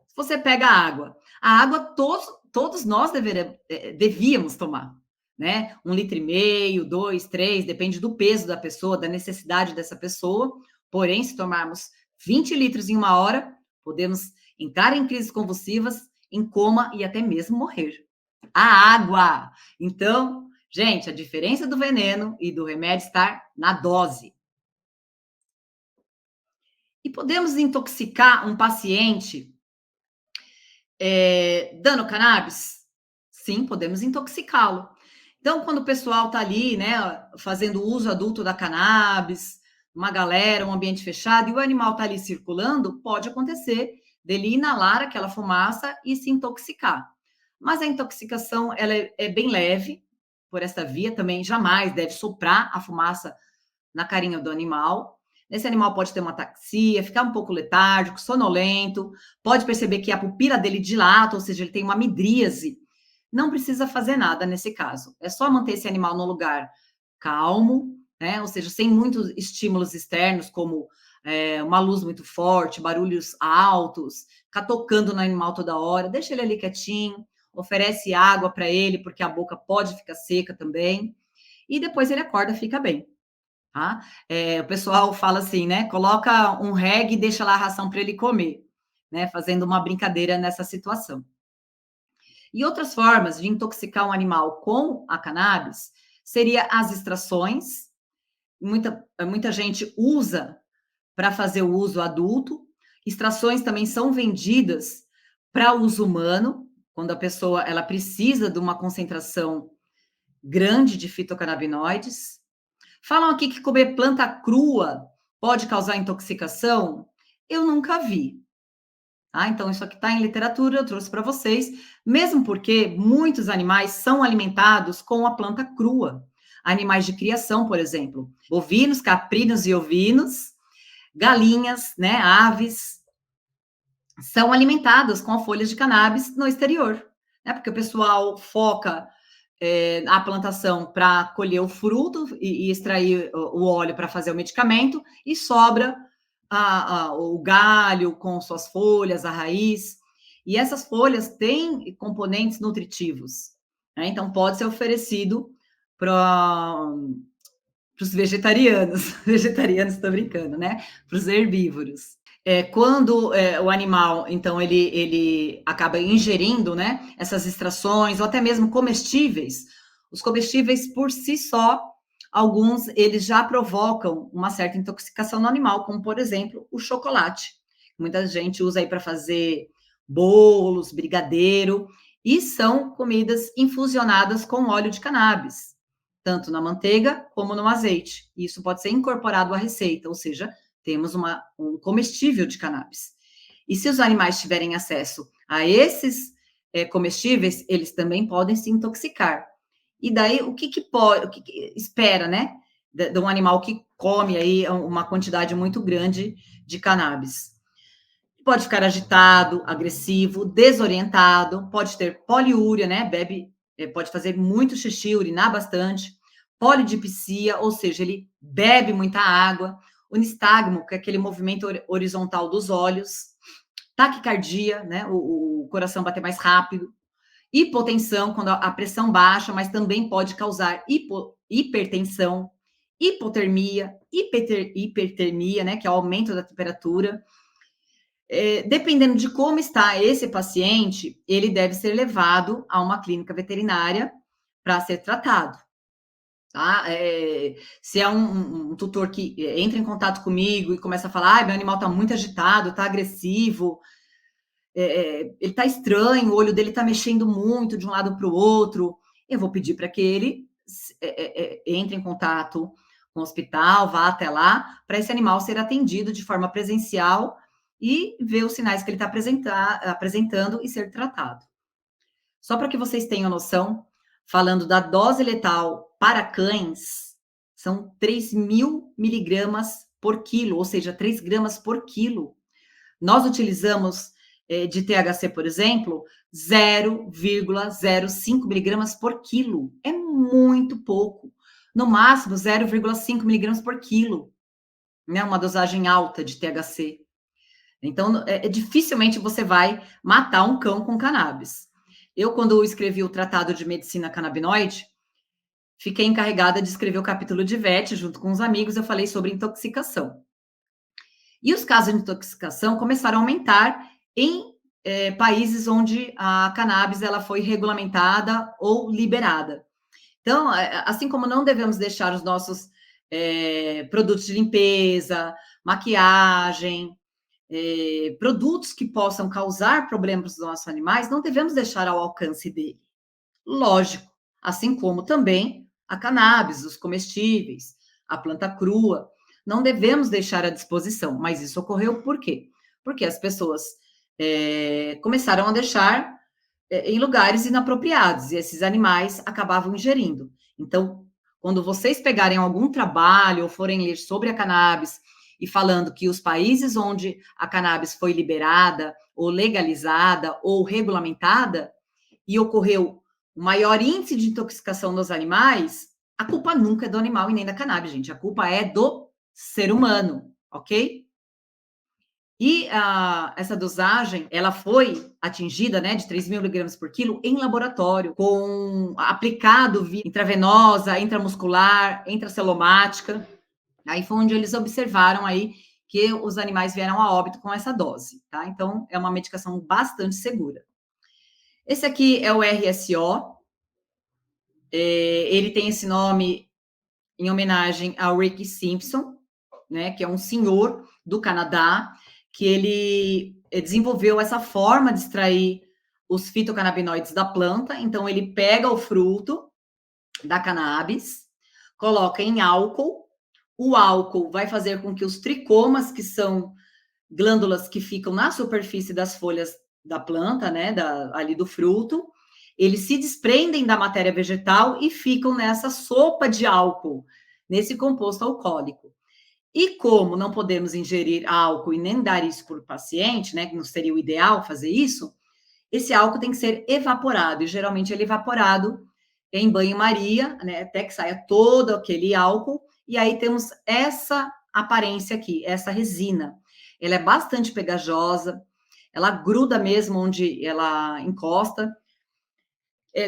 Se você pega a água todos nós devíamos tomar, né? 1,5 litro, 2, 3, depende do peso da pessoa, da necessidade dessa pessoa. Porém, se tomarmos 20 litros em uma hora, podemos entrar em crises convulsivas, em coma e até mesmo morrer. A água! Então, gente, a diferença do veneno e do remédio está na dose. E podemos intoxicar um paciente dando cannabis? Sim, podemos intoxicá-lo. Então, quando o pessoal está ali, né, fazendo uso adulto da cannabis, uma galera, um ambiente fechado, e o animal está ali circulando, pode acontecer dele inalar aquela fumaça e se intoxicar. Mas a intoxicação ela é bem leve, por essa via também jamais deve soprar a fumaça na carinha do animal, Esse animal pode ter uma ataxia, ficar um pouco letárgico, sonolento, pode perceber que a pupila dele dilata, ou seja, ele tem uma midríase. Não precisa fazer nada nesse caso. É só manter esse animal no lugar calmo, né? Ou seja, sem muitos estímulos externos, como uma luz muito forte, barulhos altos, ficar tocando no animal toda hora. Deixa ele ali quietinho, oferece água para ele, porque a boca pode ficar seca também. E depois ele acorda, fica bem. Tá? O pessoal fala assim, né? Coloca um reggae e deixa lá a ração para ele comer, né? Fazendo uma brincadeira nessa situação. E outras formas de intoxicar um animal com a cannabis seria as extrações. Muita gente usa para fazer o uso adulto. Extrações também são vendidas para uso humano, quando a pessoa ela precisa de uma concentração grande de fitocannabinoides. Falam aqui que comer planta crua pode causar intoxicação. Eu nunca vi. Tá? Então, isso aqui está em literatura, eu trouxe para vocês, mesmo porque muitos animais são alimentados com a planta crua. Animais de criação, por exemplo, bovinos, caprinos e ovinos, galinhas, né, aves, são alimentadas com folhas de cannabis no exterior, né? Porque o pessoal foca a plantação para colher o fruto e extrair o óleo para fazer o medicamento, e sobra o galho com suas folhas, a raiz. E essas folhas têm componentes nutritivos, né? Então, pode ser oferecido para os vegetarianos. Vegetarianos, estou brincando, né? Para os herbívoros. Quando o animal, então, ele acaba ingerindo, né, essas extrações, ou até mesmo comestíveis, os comestíveis por si só, alguns, eles já provocam uma certa intoxicação no animal, como, por exemplo, o chocolate. Muita gente usa aí para fazer bolos, brigadeiro, e são comidas infusionadas com óleo de cannabis, tanto na manteiga como no azeite. Isso pode ser incorporado à receita, ou seja, temos um comestível de cannabis. E se os animais tiverem acesso a esses comestíveis, eles também podem se intoxicar. E daí, o que pode, o que espera, né, de um animal que come aí uma quantidade muito grande de cannabis? Pode ficar agitado, agressivo, desorientado, pode ter poliúria, né, pode fazer muito xixi, urinar bastante, polidipsia, ou seja, ele bebe muita água, o nistagmo, que é aquele movimento horizontal dos olhos, taquicardia, né, o coração bater mais rápido, hipotensão, quando a pressão baixa, mas também pode causar hipertensão, hipotermia, hipertermia, né, que é o aumento da temperatura. Dependendo de como está esse paciente, ele deve ser levado a uma clínica veterinária para ser tratado. Tá? Se é um tutor que entra em contato comigo e começa a falar, meu animal está muito agitado, está agressivo, ele está estranho, o olho dele está mexendo muito de um lado para o outro, eu vou pedir para que ele entre em contato com o hospital, vá até lá, para esse animal ser atendido de forma presencial e ver os sinais que ele está apresentando e ser tratado. Só para que vocês tenham noção, falando da dose letal para cães, são 3.000 miligramas por quilo, ou seja, 3 gramas por quilo. Nós utilizamos de THC, por exemplo, 0,05 miligramas por quilo. É muito pouco. No máximo, 0,5 miligramas por quilo. Né? Uma dosagem alta de THC. Então, dificilmente você vai matar um cão com cannabis. Eu, quando escrevi o Tratado de Medicina Canabinoide, fiquei encarregada de escrever o capítulo de VET, junto com os amigos, eu falei sobre intoxicação. E os casos de intoxicação começaram a aumentar em países onde a cannabis ela foi regulamentada ou liberada. Então, assim como não devemos deixar os nossos produtos de limpeza, maquiagem, produtos que possam causar problemas para os nossos animais, não devemos deixar ao alcance dele. Lógico, assim como também a cannabis, os comestíveis, a planta crua, não devemos deixar à disposição. Mas isso ocorreu por quê? Porque as pessoas começaram a deixar em lugares inapropriados e esses animais acabavam ingerindo. Então, quando vocês pegarem algum trabalho ou forem ler sobre a cannabis e falando que os países onde a cannabis foi liberada, ou legalizada, ou regulamentada, e ocorreu o maior índice de intoxicação nos animais, a culpa nunca é do animal e nem da cannabis, gente. A culpa é do ser humano, ok? E essa dosagem, ela foi atingida, né, de 3.000 miligramas por quilo em laboratório, com aplicado via intravenosa, intramuscular, intracelomática. Aí foi onde eles observaram aí que os animais vieram a óbito com essa dose, tá? Então, é uma medicação bastante segura. Esse aqui é o RSO. Ele tem esse nome em homenagem ao Rick Simpson, né, que é um senhor do Canadá, que ele desenvolveu essa forma de extrair os fitocannabinoides da planta. Então, ele pega o fruto da cannabis, coloca em álcool. O álcool vai fazer com que os tricomas, que são glândulas que ficam na superfície das folhas da planta, né, ali do fruto, eles se desprendem da matéria vegetal e ficam nessa sopa de álcool, nesse composto alcoólico. E como não podemos ingerir álcool e nem dar isso para o paciente, né, que não seria o ideal fazer isso, esse álcool tem que ser evaporado, e geralmente ele é evaporado em banho-maria, né, até que saia todo aquele álcool, e aí temos essa aparência aqui, essa resina. Ela é bastante pegajosa, ela gruda mesmo onde ela encosta.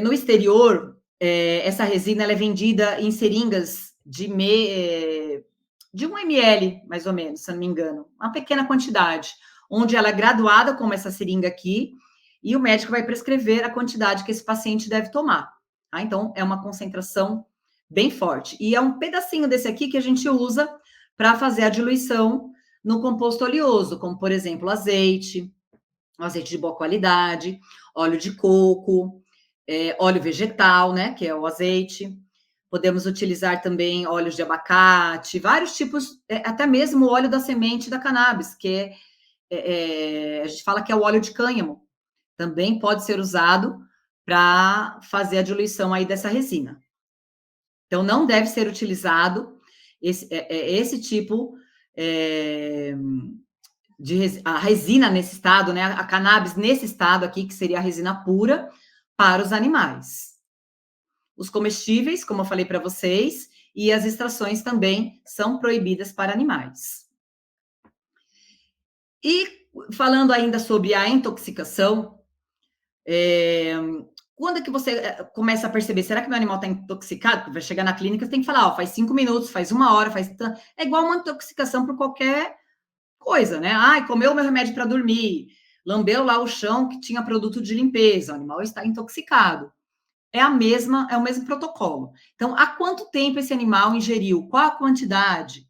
No exterior, essa resina ela é vendida em seringas de 1 ml, mais ou menos, se não me engano, uma pequena quantidade, onde ela é graduada, como essa seringa aqui, e o médico vai prescrever a quantidade que esse paciente deve tomar. Tá? Então, é uma concentração bem forte. E é um pedacinho desse aqui que a gente usa para fazer a diluição no composto oleoso, como, por exemplo, azeite de boa qualidade, óleo de coco, óleo vegetal, né, que é o azeite. Podemos utilizar também óleos de abacate, vários tipos, até mesmo o óleo da semente da cannabis, que a gente fala que é o óleo de cânhamo. Também pode ser usado para fazer a diluição aí dessa resina. Então, não deve ser utilizado esse tipo a resina nesse estado, né? A cannabis nesse estado aqui, que seria a resina pura, para os animais. Os comestíveis, como eu falei para vocês, e as extrações também são proibidas para animais. E falando ainda sobre a intoxicação, quando é que você começa a perceber, será que meu animal está intoxicado? Vai chegar na clínica, você tem que falar, faz 5 minutos, faz 1 hora, é igual uma intoxicação por qualquer coisa, né? Ai, comeu meu remédio para dormir, lambeu lá o chão que tinha produto de limpeza, o animal está intoxicado. É o mesmo protocolo. Então, há quanto tempo esse animal ingeriu? Qual a quantidade?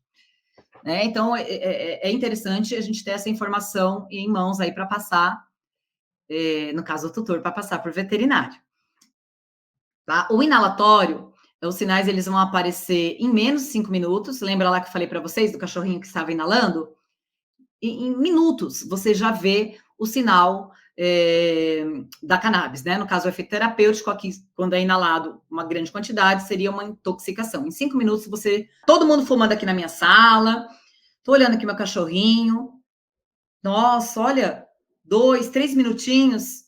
Né? Então, é interessante a gente ter essa informação em mãos aí para passar, no caso do tutor, para passar para o veterinário. Tá? O inalatório, os sinais eles vão aparecer em menos de 5 minutos. Lembra lá que eu falei para vocês do cachorrinho que estava inalando? Em minutos, você já vê o sinal da cannabis, né? No caso, o efeito terapêutico, aqui, quando é inalado uma grande quantidade, seria uma intoxicação. Em 5 minutos, todo mundo fumando aqui na minha sala, tô olhando aqui meu cachorrinho, nossa, olha, 2, 3 minutinhos,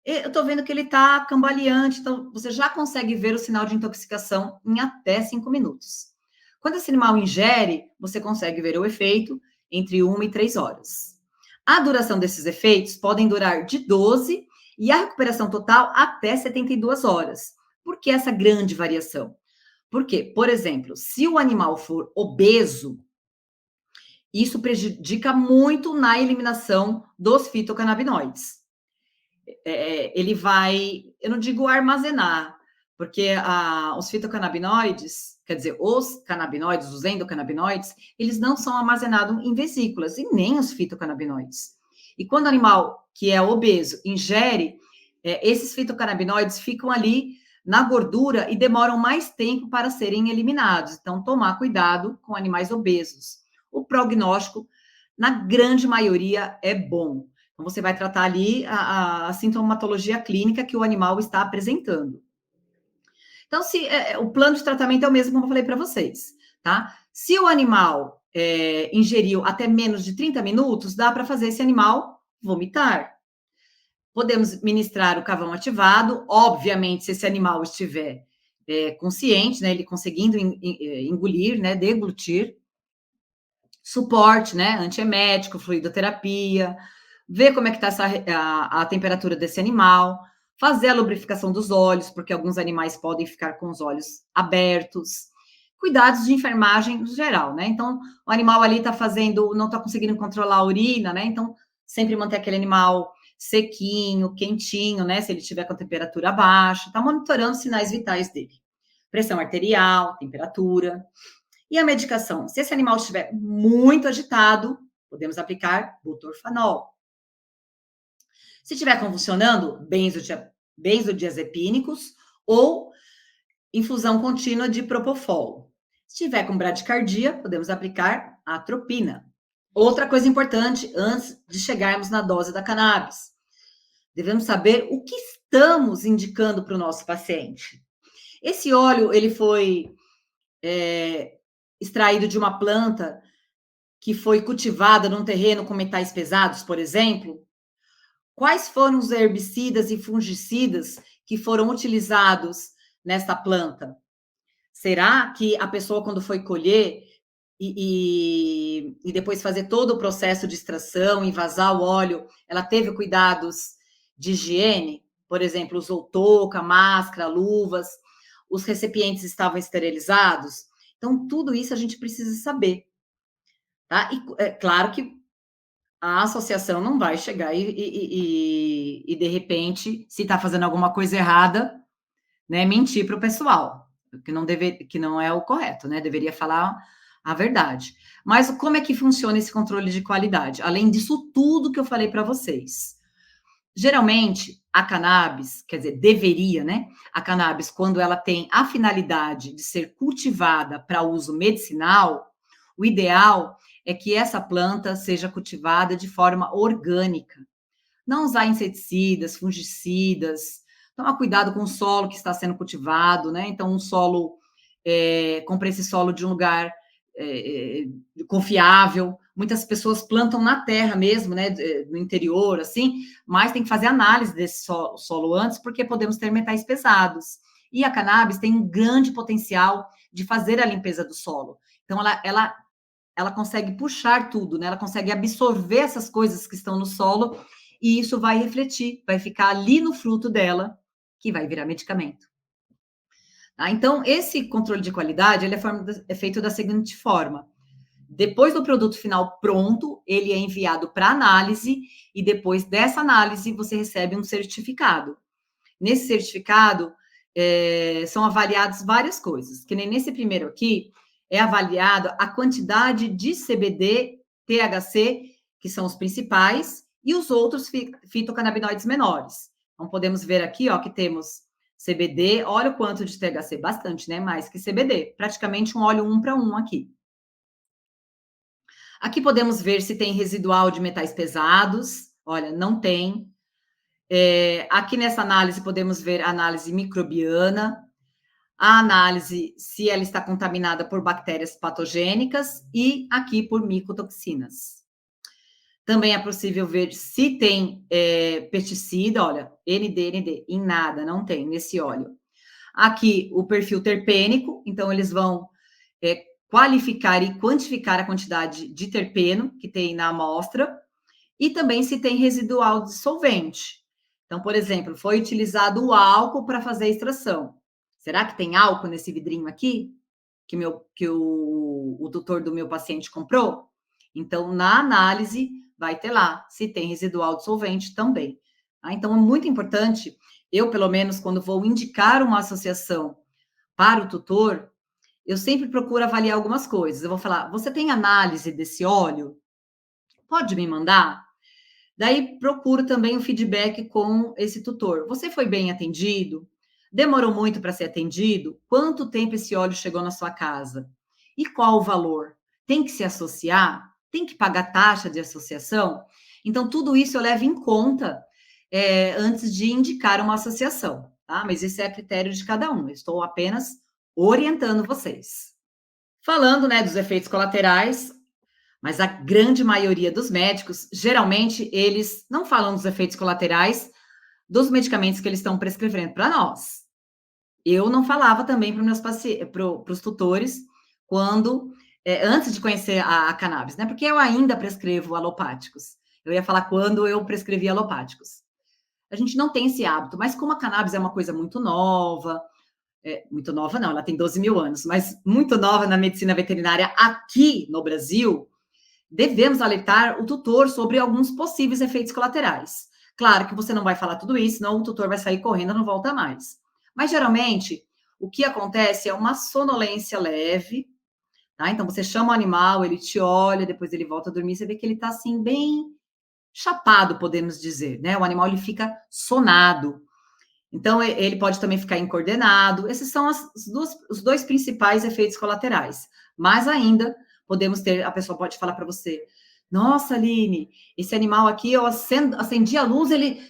eu tô vendo que ele tá cambaleante, então você já consegue ver o sinal de intoxicação em até 5 minutos. Quando esse animal ingere, você consegue ver o efeito entre 1 e 3 horas. A duração desses efeitos podem durar de 12 e a recuperação total até 72 horas. Por que essa grande variação? Porque, por exemplo, se o animal for obeso, isso prejudica muito na eliminação dos fitocannabinoides. Ele vai, eu não digo armazenar, porque os fitocannabinoides, quer dizer, os canabinoides, os endocannabinoides, eles não são armazenados em vesículas, e nem os fitocannabinoides. E quando o animal que é obeso ingere, esses fitocannabinoides ficam ali na gordura e demoram mais tempo para serem eliminados. Então, tomar cuidado com animais obesos. O prognóstico, na grande maioria, é bom. Então, você vai tratar ali a sintomatologia clínica que o animal está apresentando. Então, o plano de tratamento é o mesmo, como eu falei para vocês, tá? Se o animal ingeriu até menos de 30 minutos, dá para fazer esse animal vomitar. Podemos ministrar o carvão ativado, obviamente, se esse animal estiver consciente, né, ele conseguindo engolir, né, deglutir. Suporte, né, antiemético, fluidoterapia, ver como é que está a temperatura desse animal, fazer a lubrificação dos olhos, porque alguns animais podem ficar com os olhos abertos. Cuidados de enfermagem no geral, né? Então, o animal ali está fazendo, não está conseguindo controlar a urina, né? Então, sempre manter aquele animal sequinho, quentinho, né? Se ele tiver com a temperatura baixa, está monitorando os sinais vitais dele. Pressão arterial, temperatura. E a medicação? Se esse animal estiver muito agitado, podemos aplicar butorfanol. Se estiver convulsionando, benzodiazepínicos ou infusão contínua de propofol. Se estiver com bradicardia, podemos aplicar atropina. Outra coisa importante, antes de chegarmos na dose da cannabis, devemos saber o que estamos indicando para o nosso paciente. Esse óleo, ele foi extraído de uma planta que foi cultivada num terreno com metais pesados, por exemplo? Quais foram os herbicidas e fungicidas que foram utilizados nesta planta? Será que a pessoa, quando foi colher e depois fazer todo o processo de extração e vazar o óleo, ela teve cuidados de higiene? Por exemplo, usou touca, máscara, luvas, os recipientes estavam esterilizados? Então, tudo isso a gente precisa saber. Tá? E é claro que a associação não vai chegar de repente, se está fazendo alguma coisa errada, né, mentir para o pessoal, que não é o correto, né? Deveria falar a verdade. Mas como é que funciona esse controle de qualidade? Além disso tudo que eu falei para vocês. Geralmente, a cannabis, quer dizer, deveria, né? A cannabis, quando ela tem a finalidade de ser cultivada para uso medicinal, o ideal é que essa planta seja cultivada de forma orgânica. Não usar inseticidas, fungicidas, tomar cuidado com o solo que está sendo cultivado, né? Então, um solo, compra esse solo de um lugar confiável. Muitas pessoas plantam na terra mesmo, né? No interior, assim, mas tem que fazer análise desse solo antes, porque podemos ter metais pesados. E a cannabis tem um grande potencial de fazer a limpeza do solo. Então, ela consegue puxar tudo, né? Ela consegue absorver essas coisas que estão no solo e isso vai refletir, vai ficar ali no fruto dela, que vai virar medicamento. Tá? Então, esse controle de qualidade ele é feito da seguinte forma: depois do produto final pronto, ele é enviado para análise e depois dessa análise você recebe um certificado. Nesse certificado são avaliadas várias coisas, que nem nesse primeiro aqui é avaliado a quantidade de CBD, THC, que são os principais, e os outros fitocannabinoides menores. Então, podemos ver aqui, ó, que temos CBD, olha o quanto de THC, bastante, né? Mais que CBD, praticamente um óleo 1 para 1 aqui. Aqui podemos ver se tem residual de metais pesados, olha, não tem. Aqui nessa análise podemos ver a análise microbiana, a análise se ela está contaminada por bactérias patogênicas e aqui por micotoxinas. Também é possível ver se tem pesticida, olha, ND, em nada, não tem nesse óleo. Aqui o perfil terpênico, então eles vão qualificar e quantificar a quantidade de terpeno que tem na amostra e também se tem residual de solvente. Então, por exemplo, foi utilizado o álcool para fazer a extração. Será que tem álcool nesse vidrinho aqui que o tutor do meu paciente comprou? Então, na análise, vai ter lá se tem residual de solvente também. Tá? Então, é muito importante, eu, pelo menos, quando vou indicar uma associação para o tutor, eu sempre procuro avaliar algumas coisas. Eu vou falar, você tem análise desse óleo? Pode me mandar? Daí, procuro também o feedback com esse tutor. Você foi bem atendido? Demorou muito para ser atendido? Quanto tempo esse óleo chegou na sua casa? E qual o valor? Tem que se associar? Tem que pagar taxa de associação? Então, tudo isso eu levo em conta antes de indicar uma associação, tá? Mas esse é a critério de cada um. Eu estou apenas orientando vocês. Falando, né, dos efeitos colaterais, Mas a grande maioria dos médicos, geralmente, eles não falam dos efeitos colaterais dos medicamentos que eles estão prescrevendo para nós. Eu não falava também para os meus pacientes, para os tutores, quando, antes de conhecer a cannabis, né? Porque eu ainda prescrevo alopáticos. Eu ia falar quando eu prescrevi alopáticos. A gente não tem esse hábito, mas como a cannabis é uma coisa muito nova não, ela tem 12 mil anos, mas muito nova na medicina veterinária aqui no Brasil, devemos alertar o tutor sobre alguns possíveis efeitos colaterais. Claro que você não vai falar tudo isso, senão o tutor vai sair correndo e não volta mais. Mas geralmente, o que acontece é uma sonolência leve, tá? Então você chama o animal, ele te olha, depois ele volta a dormir, você vê que ele tá assim, bem chapado, podemos dizer, né? O animal ele fica sonado. Então, ele pode também ficar incoordenado. Esses são os dois principais efeitos colaterais. Mas ainda podemos ter, a pessoa pode falar para você: nossa, Aline, esse animal aqui, eu acendi a luz, ele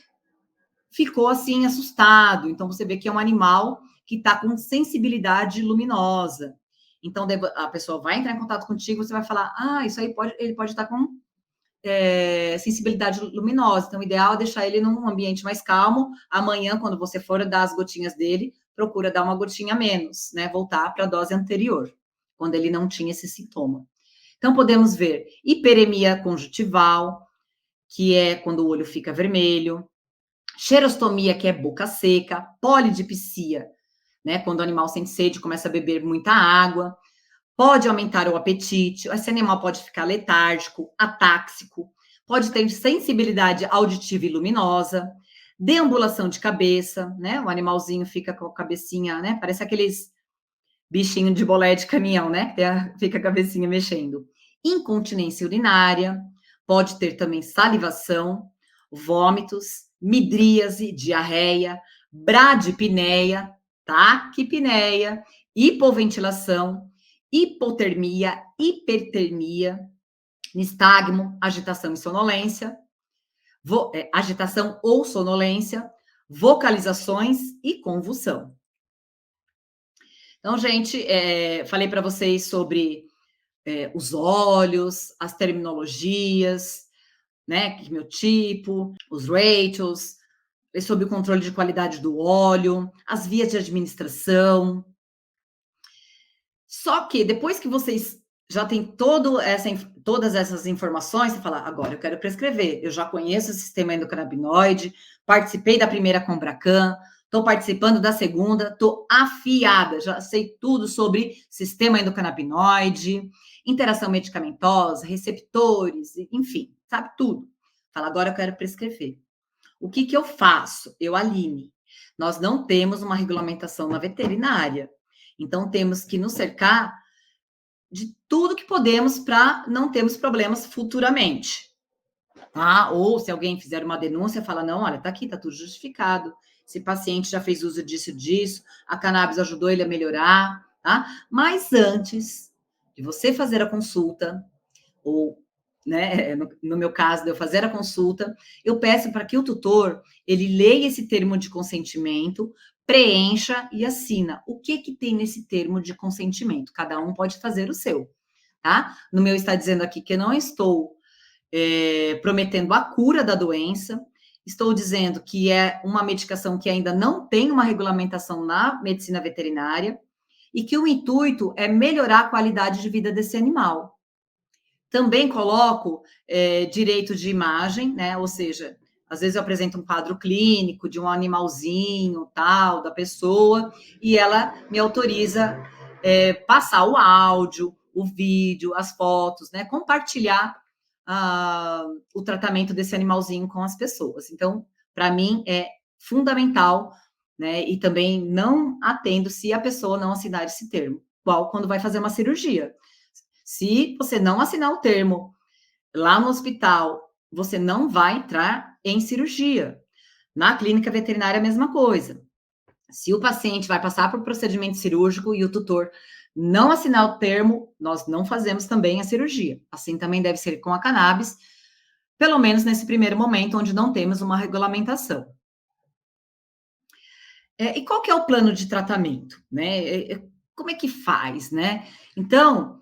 ficou assim assustado. Então, você vê que é um animal que está com sensibilidade luminosa. Então, a pessoa vai entrar em contato contigo, você vai falar: ah, isso aí ele pode estar com sensibilidade luminosa. Então, o ideal é deixar ele num ambiente mais calmo. Amanhã, quando você for dar as gotinhas dele, procura dar uma gotinha menos, né? Voltar para a dose anterior, quando ele não tinha esse sintoma. Então, podemos ver hiperemia conjuntival, que é quando o olho fica vermelho, xerostomia, que é boca seca, polidipsia, né? Quando o animal sente sede, começa a beber muita água, pode aumentar o apetite, esse animal pode ficar letárgico, atáxico, pode ter sensibilidade auditiva e luminosa, deambulação de cabeça, né? O animalzinho fica com a cabecinha, né? Parece aqueles bichinhos de bolé de caminhão, né? Fica a cabecinha mexendo. Incontinência urinária, pode ter também salivação, vômitos, midríase, diarreia, bradipneia, taquipneia, hipoventilação, hipotermia, hipertermia, nistagmo, agitação e sonolência, agitação ou sonolência, vocalizações e convulsão. Então, gente, falei para vocês sobre os olhos, as terminologias, né, quimiotipo, os ratios, sobre o controle de qualidade do óleo, as vias de administração. Só que depois que vocês já têm todas essas informações, você fala, agora eu quero prescrever, eu já conheço o sistema endocannabinoide, participei da primeira Combracan, estou participando da segunda, estou afiada, já sei tudo sobre sistema endocannabinoide, interação medicamentosa, receptores, enfim, sabe tudo. Fala, agora eu quero prescrever. O que eu faço? Eu, Aline, nós não temos uma regulamentação na veterinária, então temos que nos cercar de tudo que podemos para não termos problemas futuramente, tá? Ou se alguém fizer uma denúncia, fala, não, olha, tá aqui, tá tudo justificado, esse paciente já fez uso disso, a cannabis ajudou ele a melhorar, tá? Mas antes de você fazer a consulta, ou, né, no meu caso, de eu fazer a consulta, eu peço para que o tutor, ele leia esse termo de consentimento, preencha e assina. O que tem nesse termo de consentimento? Cada um pode fazer o seu, tá? No meu está dizendo aqui que eu não estou prometendo a cura da doença, estou dizendo que é uma medicação que ainda não tem uma regulamentação na medicina veterinária e que o intuito é melhorar a qualidade de vida desse animal. Também coloco direito de imagem, né? Ou seja, às vezes eu apresento um quadro clínico de um animalzinho, tal, da pessoa, e ela me autoriza passar o áudio, o vídeo, as fotos, né? Compartilhar o tratamento desse animalzinho com as pessoas. Então, para mim, é fundamental, né? E também não atendo se a pessoa não assinar esse termo, igual quando vai fazer uma cirurgia. Se você não assinar o termo lá no hospital, você não vai entrar em cirurgia. Na clínica veterinária, a mesma coisa. Se o paciente vai passar por procedimento cirúrgico e o tutor não assinar o termo, nós não fazemos também a cirurgia. Assim também deve ser com a cannabis, pelo menos nesse primeiro momento, onde não temos uma regulamentação. E qual que é o plano de tratamento, né? Como é que faz, né? Então,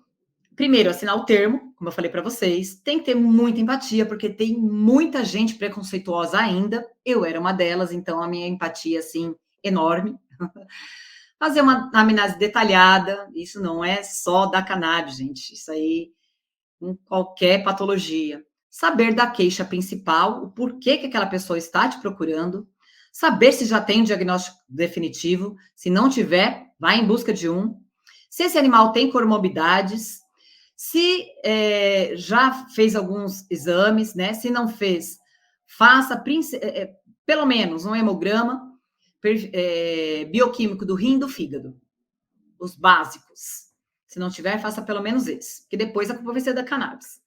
Primeiro, assinar o termo, como eu falei para vocês, tem que ter muita empatia, porque tem muita gente preconceituosa ainda. Eu era uma delas, então a minha empatia, assim, enorme. Fazer uma anamnese detalhada, isso não é só da cannabis, gente, isso aí em qualquer patologia. Saber da queixa principal, o porquê que aquela pessoa está te procurando, saber se já tem um diagnóstico definitivo, se não tiver, vai em busca de um, se esse animal tem comorbidades, se já fez alguns exames, né? Se não fez, faça pelo menos um hemograma bioquímico do rim e do fígado, os básicos. Se não tiver, faça pelo menos esse, porque depois a culpa vai ser da cannabis.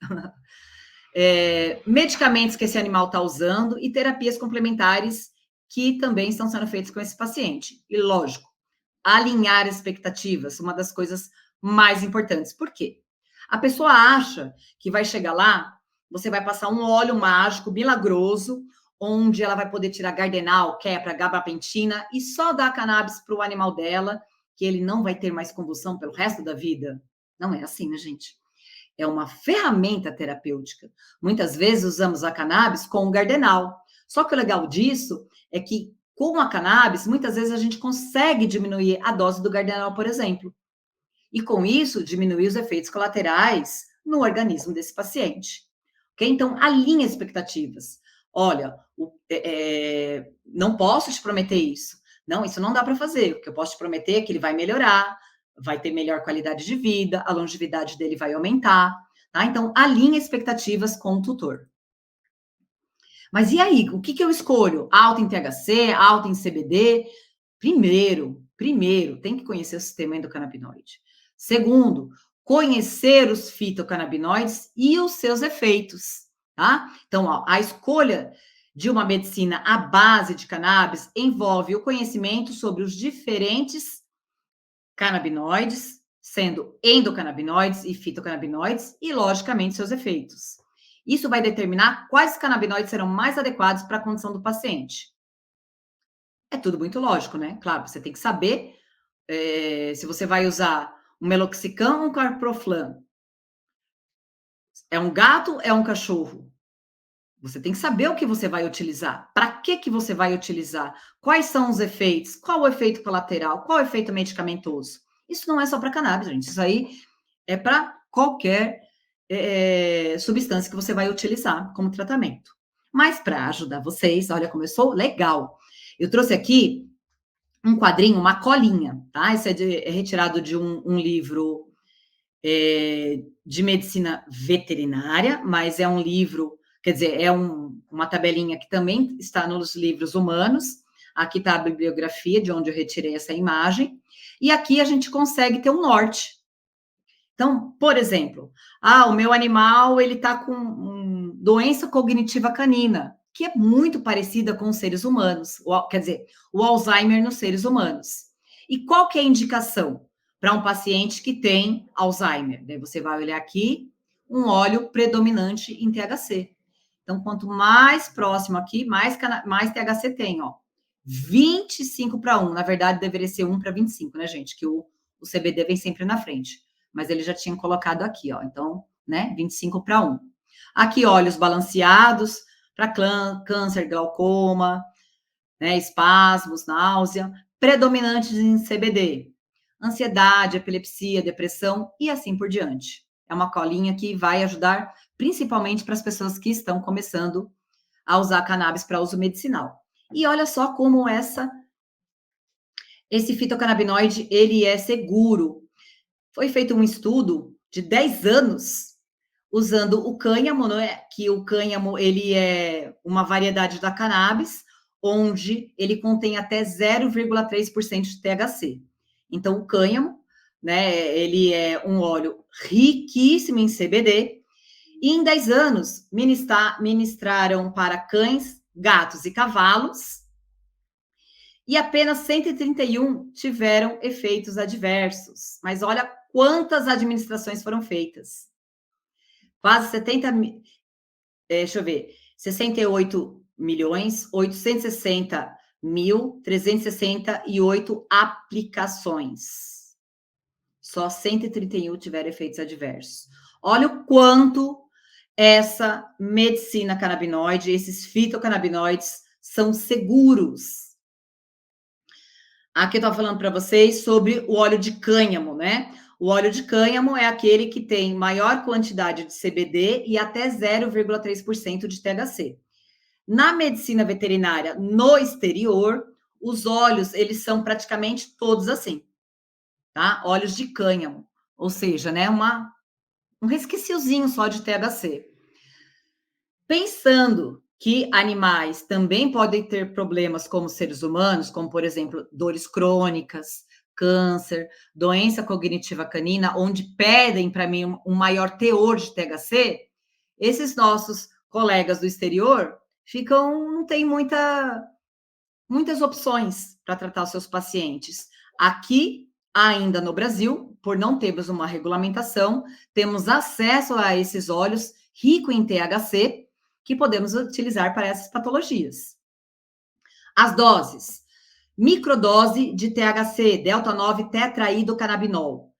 Medicamentos que esse animal está usando e terapias complementares que também estão sendo feitas com esse paciente. E, lógico, alinhar expectativas, uma das coisas mais importantes. Por quê? A pessoa acha que vai chegar lá, você vai passar um óleo mágico, milagroso, onde ela vai poder tirar gardenal, quepra, gabapentina e só dar cannabis para o animal dela, que ele não vai ter mais convulsão pelo resto da vida. Não é assim, né, gente? É uma ferramenta terapêutica. Muitas vezes usamos a cannabis com o gardenal. Só que o legal disso é que com a cannabis, muitas vezes a gente consegue diminuir a dose do gardenal, por exemplo. E com isso, diminuir os efeitos colaterais no organismo desse paciente. Ok? Então, alinhe expectativas. Olha, não posso te prometer isso. Não, isso não dá para fazer. O que eu posso te prometer é que ele vai melhorar, vai ter melhor qualidade de vida, a longevidade dele vai aumentar. Tá? Então, alinhe expectativas com o tutor. Mas e aí, o que eu escolho? Alta em THC, alta em CBD? Primeiro, tem que conhecer o sistema endocannabinoide. Segundo, conhecer os fitocannabinoides e os seus efeitos, tá? Então, ó, a escolha de uma medicina à base de cannabis envolve o conhecimento sobre os diferentes canabinoides, sendo endocannabinoides e fitocannabinoides, e, logicamente, seus efeitos. Isso vai determinar quais canabinoides serão mais adequados para a condição do paciente. É tudo muito lógico, né? Claro, você tem que saber se você vai usar um meloxicam ou um carproflan. É um gato, é um cachorro? Você tem que saber o que você vai utilizar. Para que você vai utilizar? Quais são os efeitos? Qual o efeito colateral? Qual o efeito medicamentoso? Isso não é só para cannabis, gente. Isso aí é para qualquer substância que você vai utilizar como tratamento. Mas para ajudar vocês, olha como eu sou legal. Eu trouxe aqui um quadrinho, uma colinha, tá? Isso é retirado de um livro de medicina veterinária, mas é um livro, quer dizer, é uma tabelinha que também está nos livros humanos. Aqui está a bibliografia de onde eu retirei essa imagem. E aqui a gente consegue ter um norte. Então, por exemplo, o meu animal ele está com doença cognitiva canina, que é muito parecida com os seres humanos, quer dizer, o Alzheimer nos seres humanos. E qual que é a indicação para um paciente que tem Alzheimer? Daí você vai olhar aqui, um óleo predominante em THC. Então, quanto mais próximo aqui, mais THC tem, ó. 25:1, na verdade, deveria ser 1:25, né, gente? Que o CBD vem sempre na frente. Mas ele já tinha colocado aqui, ó. Então, né, 25:1. Aqui, olhos balanceados para câncer, glaucoma, né, espasmos, náusea, predominantes em CBD, ansiedade, epilepsia, depressão e assim por diante. É uma colinha que vai ajudar principalmente para as pessoas que estão começando a usar cannabis para uso medicinal. E olha só como esse fitocannabinoide, ele é seguro. Foi feito um estudo de 10 anos usando o cânhamo, né? Que o cânhamo ele é uma variedade da cannabis, onde ele contém até 0,3% de THC. Então, o cânhamo, né? Ele é um óleo riquíssimo em CBD. E em 10 anos, ministraram para cães, gatos e cavalos, e apenas 131 tiveram efeitos adversos. Mas olha quantas administrações foram feitas. Quase 70 mil, deixa eu ver, 68.860.368 aplicações. Só 131 tiveram efeitos adversos. Olha o quanto essa medicina canabinoide, esses fitocannabinoides são seguros. Aqui eu estava falando para vocês sobre o óleo de cânhamo, né? O óleo de cânhamo é aquele que tem maior quantidade de CBD e até 0,3% de THC. Na medicina veterinária no exterior, os óleos, eles são praticamente todos assim, tá? Óleos de cânhamo, ou seja, né, um resquiciozinho só de THC. Pensando que animais também podem ter problemas como seres humanos, como, por exemplo, dores crônicas, câncer, doença cognitiva canina, onde pedem para mim um maior teor de THC, esses nossos colegas do exterior não têm muitas opções para tratar os seus pacientes. Aqui, ainda no Brasil, por não termos uma regulamentação, temos acesso a esses óleos ricos em THC, que podemos utilizar para essas patologias. As doses. Microdose de THC, delta-9 tetraidocannabinol.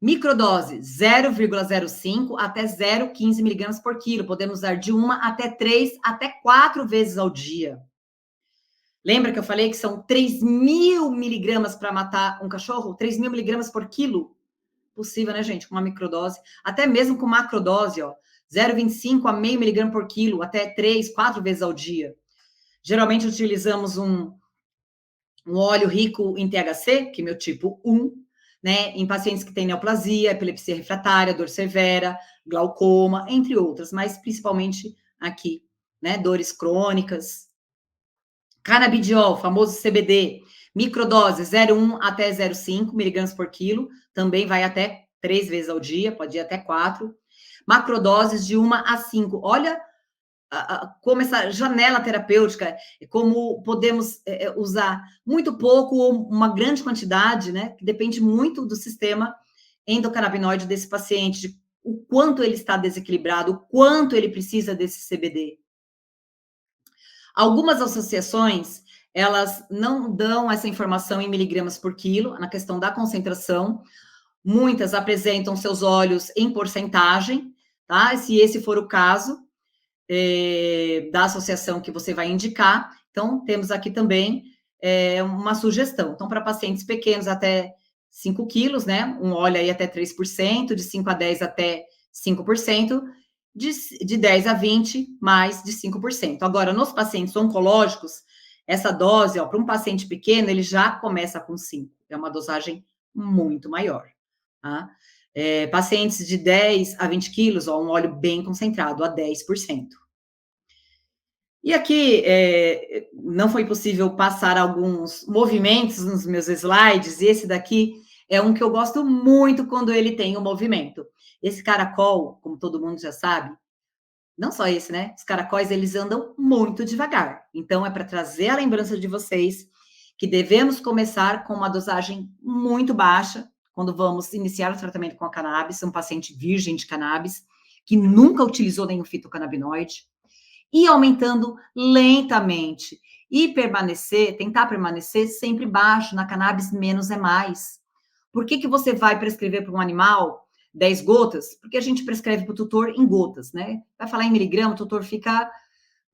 Microdose 0,05 até 0,15 miligramas por quilo. Podemos usar de 1 até 3 até 4 vezes ao dia. Lembra que eu falei que são 3.000 miligramas para matar um cachorro? 3.000 miligramas por quilo? Possível, né, gente? Com uma microdose. Até mesmo com macrodose, ó. 0,25 a meio miligrama por quilo, até 3, 4 vezes ao dia. Geralmente utilizamos um óleo rico em THC, que é meu tipo 1, né? Em pacientes que têm neoplasia, epilepsia refratária, dor severa, glaucoma, entre outras, mas principalmente aqui, né? Dores crônicas. Canabidiol, famoso CBD, microdose 0,1 até 0,5 miligramas por quilo, também vai até 3 vezes ao dia, pode ir até 4. Macrodoses de 1 a 5. Olha como essa janela terapêutica, como podemos usar muito pouco ou uma grande quantidade, né? Que depende muito do sistema endocannabinoide desse paciente, de o quanto ele está desequilibrado, o quanto ele precisa desse CBD. Algumas associações, elas não dão essa informação em miligramas por quilo, na questão da concentração. Muitas apresentam seus óleos em porcentagem, tá? Se esse for o caso da associação que você vai indicar, então temos aqui também uma sugestão. Então, para pacientes pequenos até 5 quilos, né? Um óleo aí até 3%, de 5 a 10 até 5%, de 10 a 20, mais de 5%. Agora, nos pacientes oncológicos, essa dose, ó, para um paciente pequeno, ele já começa com 5. É uma dosagem muito maior, tá? Pacientes de 10 a 20 quilos, ó, um óleo bem concentrado, a 10%. E aqui, não foi possível passar alguns movimentos nos meus slides, e esse daqui é um que eu gosto muito quando ele tem um movimento. Esse caracol, como todo mundo já sabe, não só esse, né? Os caracóis, eles andam muito devagar. Então, é para trazer a lembrança de vocês que devemos começar com uma dosagem muito baixa, quando vamos iniciar o tratamento com a cannabis, um paciente virgem de cannabis, que nunca utilizou nenhum fitocannabinoide, e aumentando lentamente. E tentar permanecer sempre baixo. Na cannabis, menos é mais. Por que você vai prescrever para um animal 10 gotas? Porque a gente prescreve para o tutor em gotas, né? Vai falar em miligrama, o tutor fica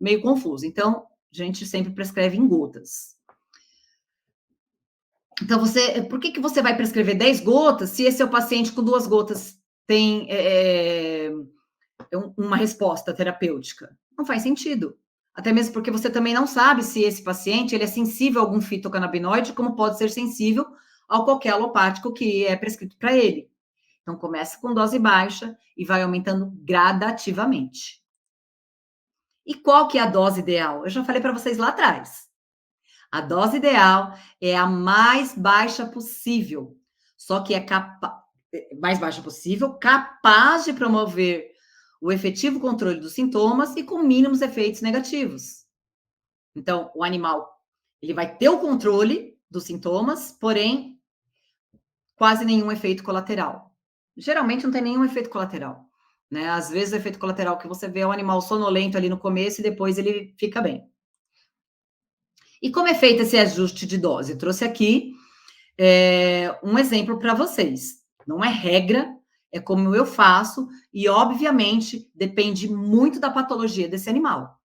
meio confuso. Então, a gente sempre prescreve em gotas. Então, por que você vai prescrever 10 gotas se esse seu paciente com 2 gotas tem uma resposta terapêutica? Não faz sentido. Até mesmo porque você também não sabe se esse paciente ele é sensível a algum fitocannabinoide, como pode ser sensível a qualquer alopático que é prescrito para ele. Então, começa com dose baixa e vai aumentando gradativamente. E qual que é a dose ideal? Eu já falei para vocês lá atrás. A dose ideal é a mais baixa possível, só que mais baixa possível, capaz de promover o efetivo controle dos sintomas e com mínimos efeitos negativos. Então, o animal, ele vai ter o controle dos sintomas, porém, quase nenhum efeito colateral. Geralmente não tem nenhum efeito colateral, né? Às vezes o efeito colateral que você vê é o animal sonolento ali no começo e depois ele fica bem. E como é feito esse ajuste de dose? Eu trouxe aqui um exemplo para vocês. Não é regra, é como eu faço, e obviamente depende muito da patologia desse animal.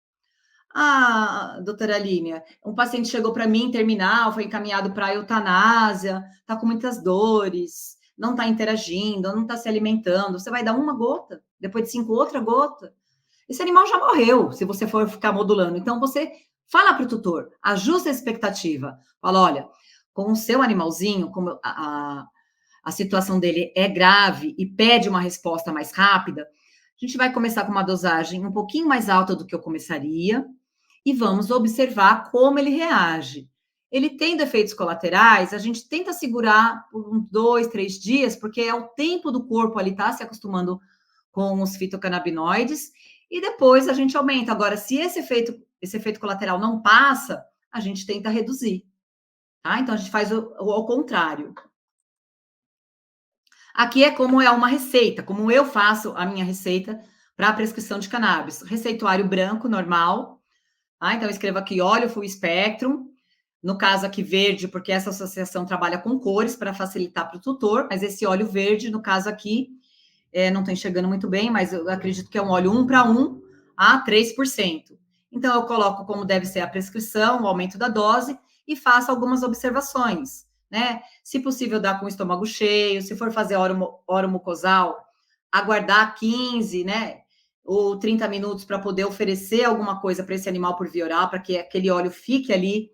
Ah, doutora Línia, um paciente chegou para mim terminal, foi encaminhado para a eutanásia, está com muitas dores, não está interagindo, não está se alimentando. Você vai dar uma gota, depois de 5, outra gota. Esse animal já morreu, se você for ficar modulando. Então, você fala para o tutor, ajusta a expectativa. Fala, olha, com o seu animalzinho, como a situação dele é grave e pede uma resposta mais rápida, a gente vai começar com uma dosagem um pouquinho mais alta do que eu começaria e vamos observar como ele reage. Ele tendo efeitos colaterais, a gente tenta segurar por uns 2, 3 dias, porque é o tempo do corpo ali tá se acostumando com os fitocannabinoides, e depois a gente aumenta. Agora, se esse efeito colateral não passa, a gente tenta reduzir, tá? Então, a gente faz ao contrário. Aqui é como é uma receita, como eu faço a minha receita para a prescrição de cannabis. Receituário branco, normal, tá? Então, eu escrevo aqui óleo full spectrum, no caso aqui verde, porque essa associação trabalha com cores para facilitar para o tutor, mas esse óleo verde, no caso aqui, não estou enxergando muito bem, mas eu acredito que é um óleo 1:1 a 3%. Então, eu coloco como deve ser a prescrição, o aumento da dose e faço algumas observações, né? Se possível, dar com o estômago cheio, se for fazer oromucosal, aguardar 15, né? Ou 30 minutos para poder oferecer alguma coisa para esse animal por via oral, para que aquele óleo fique ali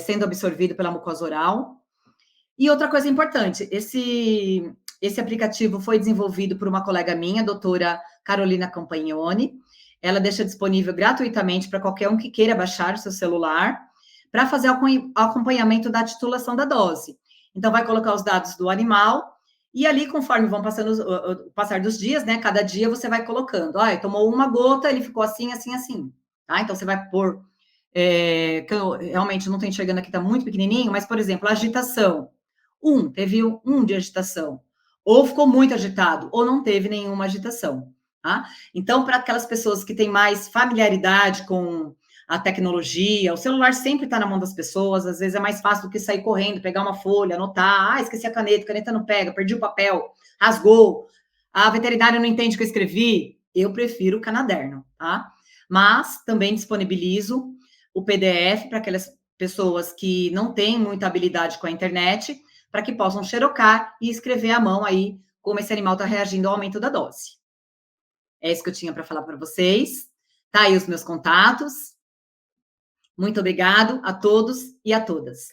sendo absorvido pela mucosa oral. E outra coisa importante, esse aplicativo foi desenvolvido por uma colega minha, a doutora Carolina Campagnoni. Ela deixa disponível gratuitamente para qualquer um que queira baixar o seu celular, para fazer o acompanhamento da titulação da dose. Então, vai colocar os dados do animal, e ali, conforme vão passando o passar dos dias, né? Cada dia você vai colocando. Ah, tomou uma gota, ele ficou assim, assim, assim. Tá? Então, você vai pôr. Que eu realmente não estou enxergando aqui, está muito pequenininho, mas, por exemplo, agitação. Teve um de agitação. Ou ficou muito agitado, ou não teve nenhuma agitação. Tá? Então, para aquelas pessoas que têm mais familiaridade com a tecnologia, o celular sempre está na mão das pessoas, às vezes é mais fácil do que sair correndo, pegar uma folha, anotar, esqueci a caneta não pega, perdi o papel, rasgou, a veterinária não entende o que eu escrevi, eu prefiro o Canaderno, tá? Mas também disponibilizo o PDF para aquelas pessoas que não têm muita habilidade com a internet, para que possam xerocar e escrever à mão aí como esse animal está reagindo ao aumento da dose. É isso que eu tinha para falar para vocês. Tá aí os meus contatos. Muito obrigado a todos e a todas.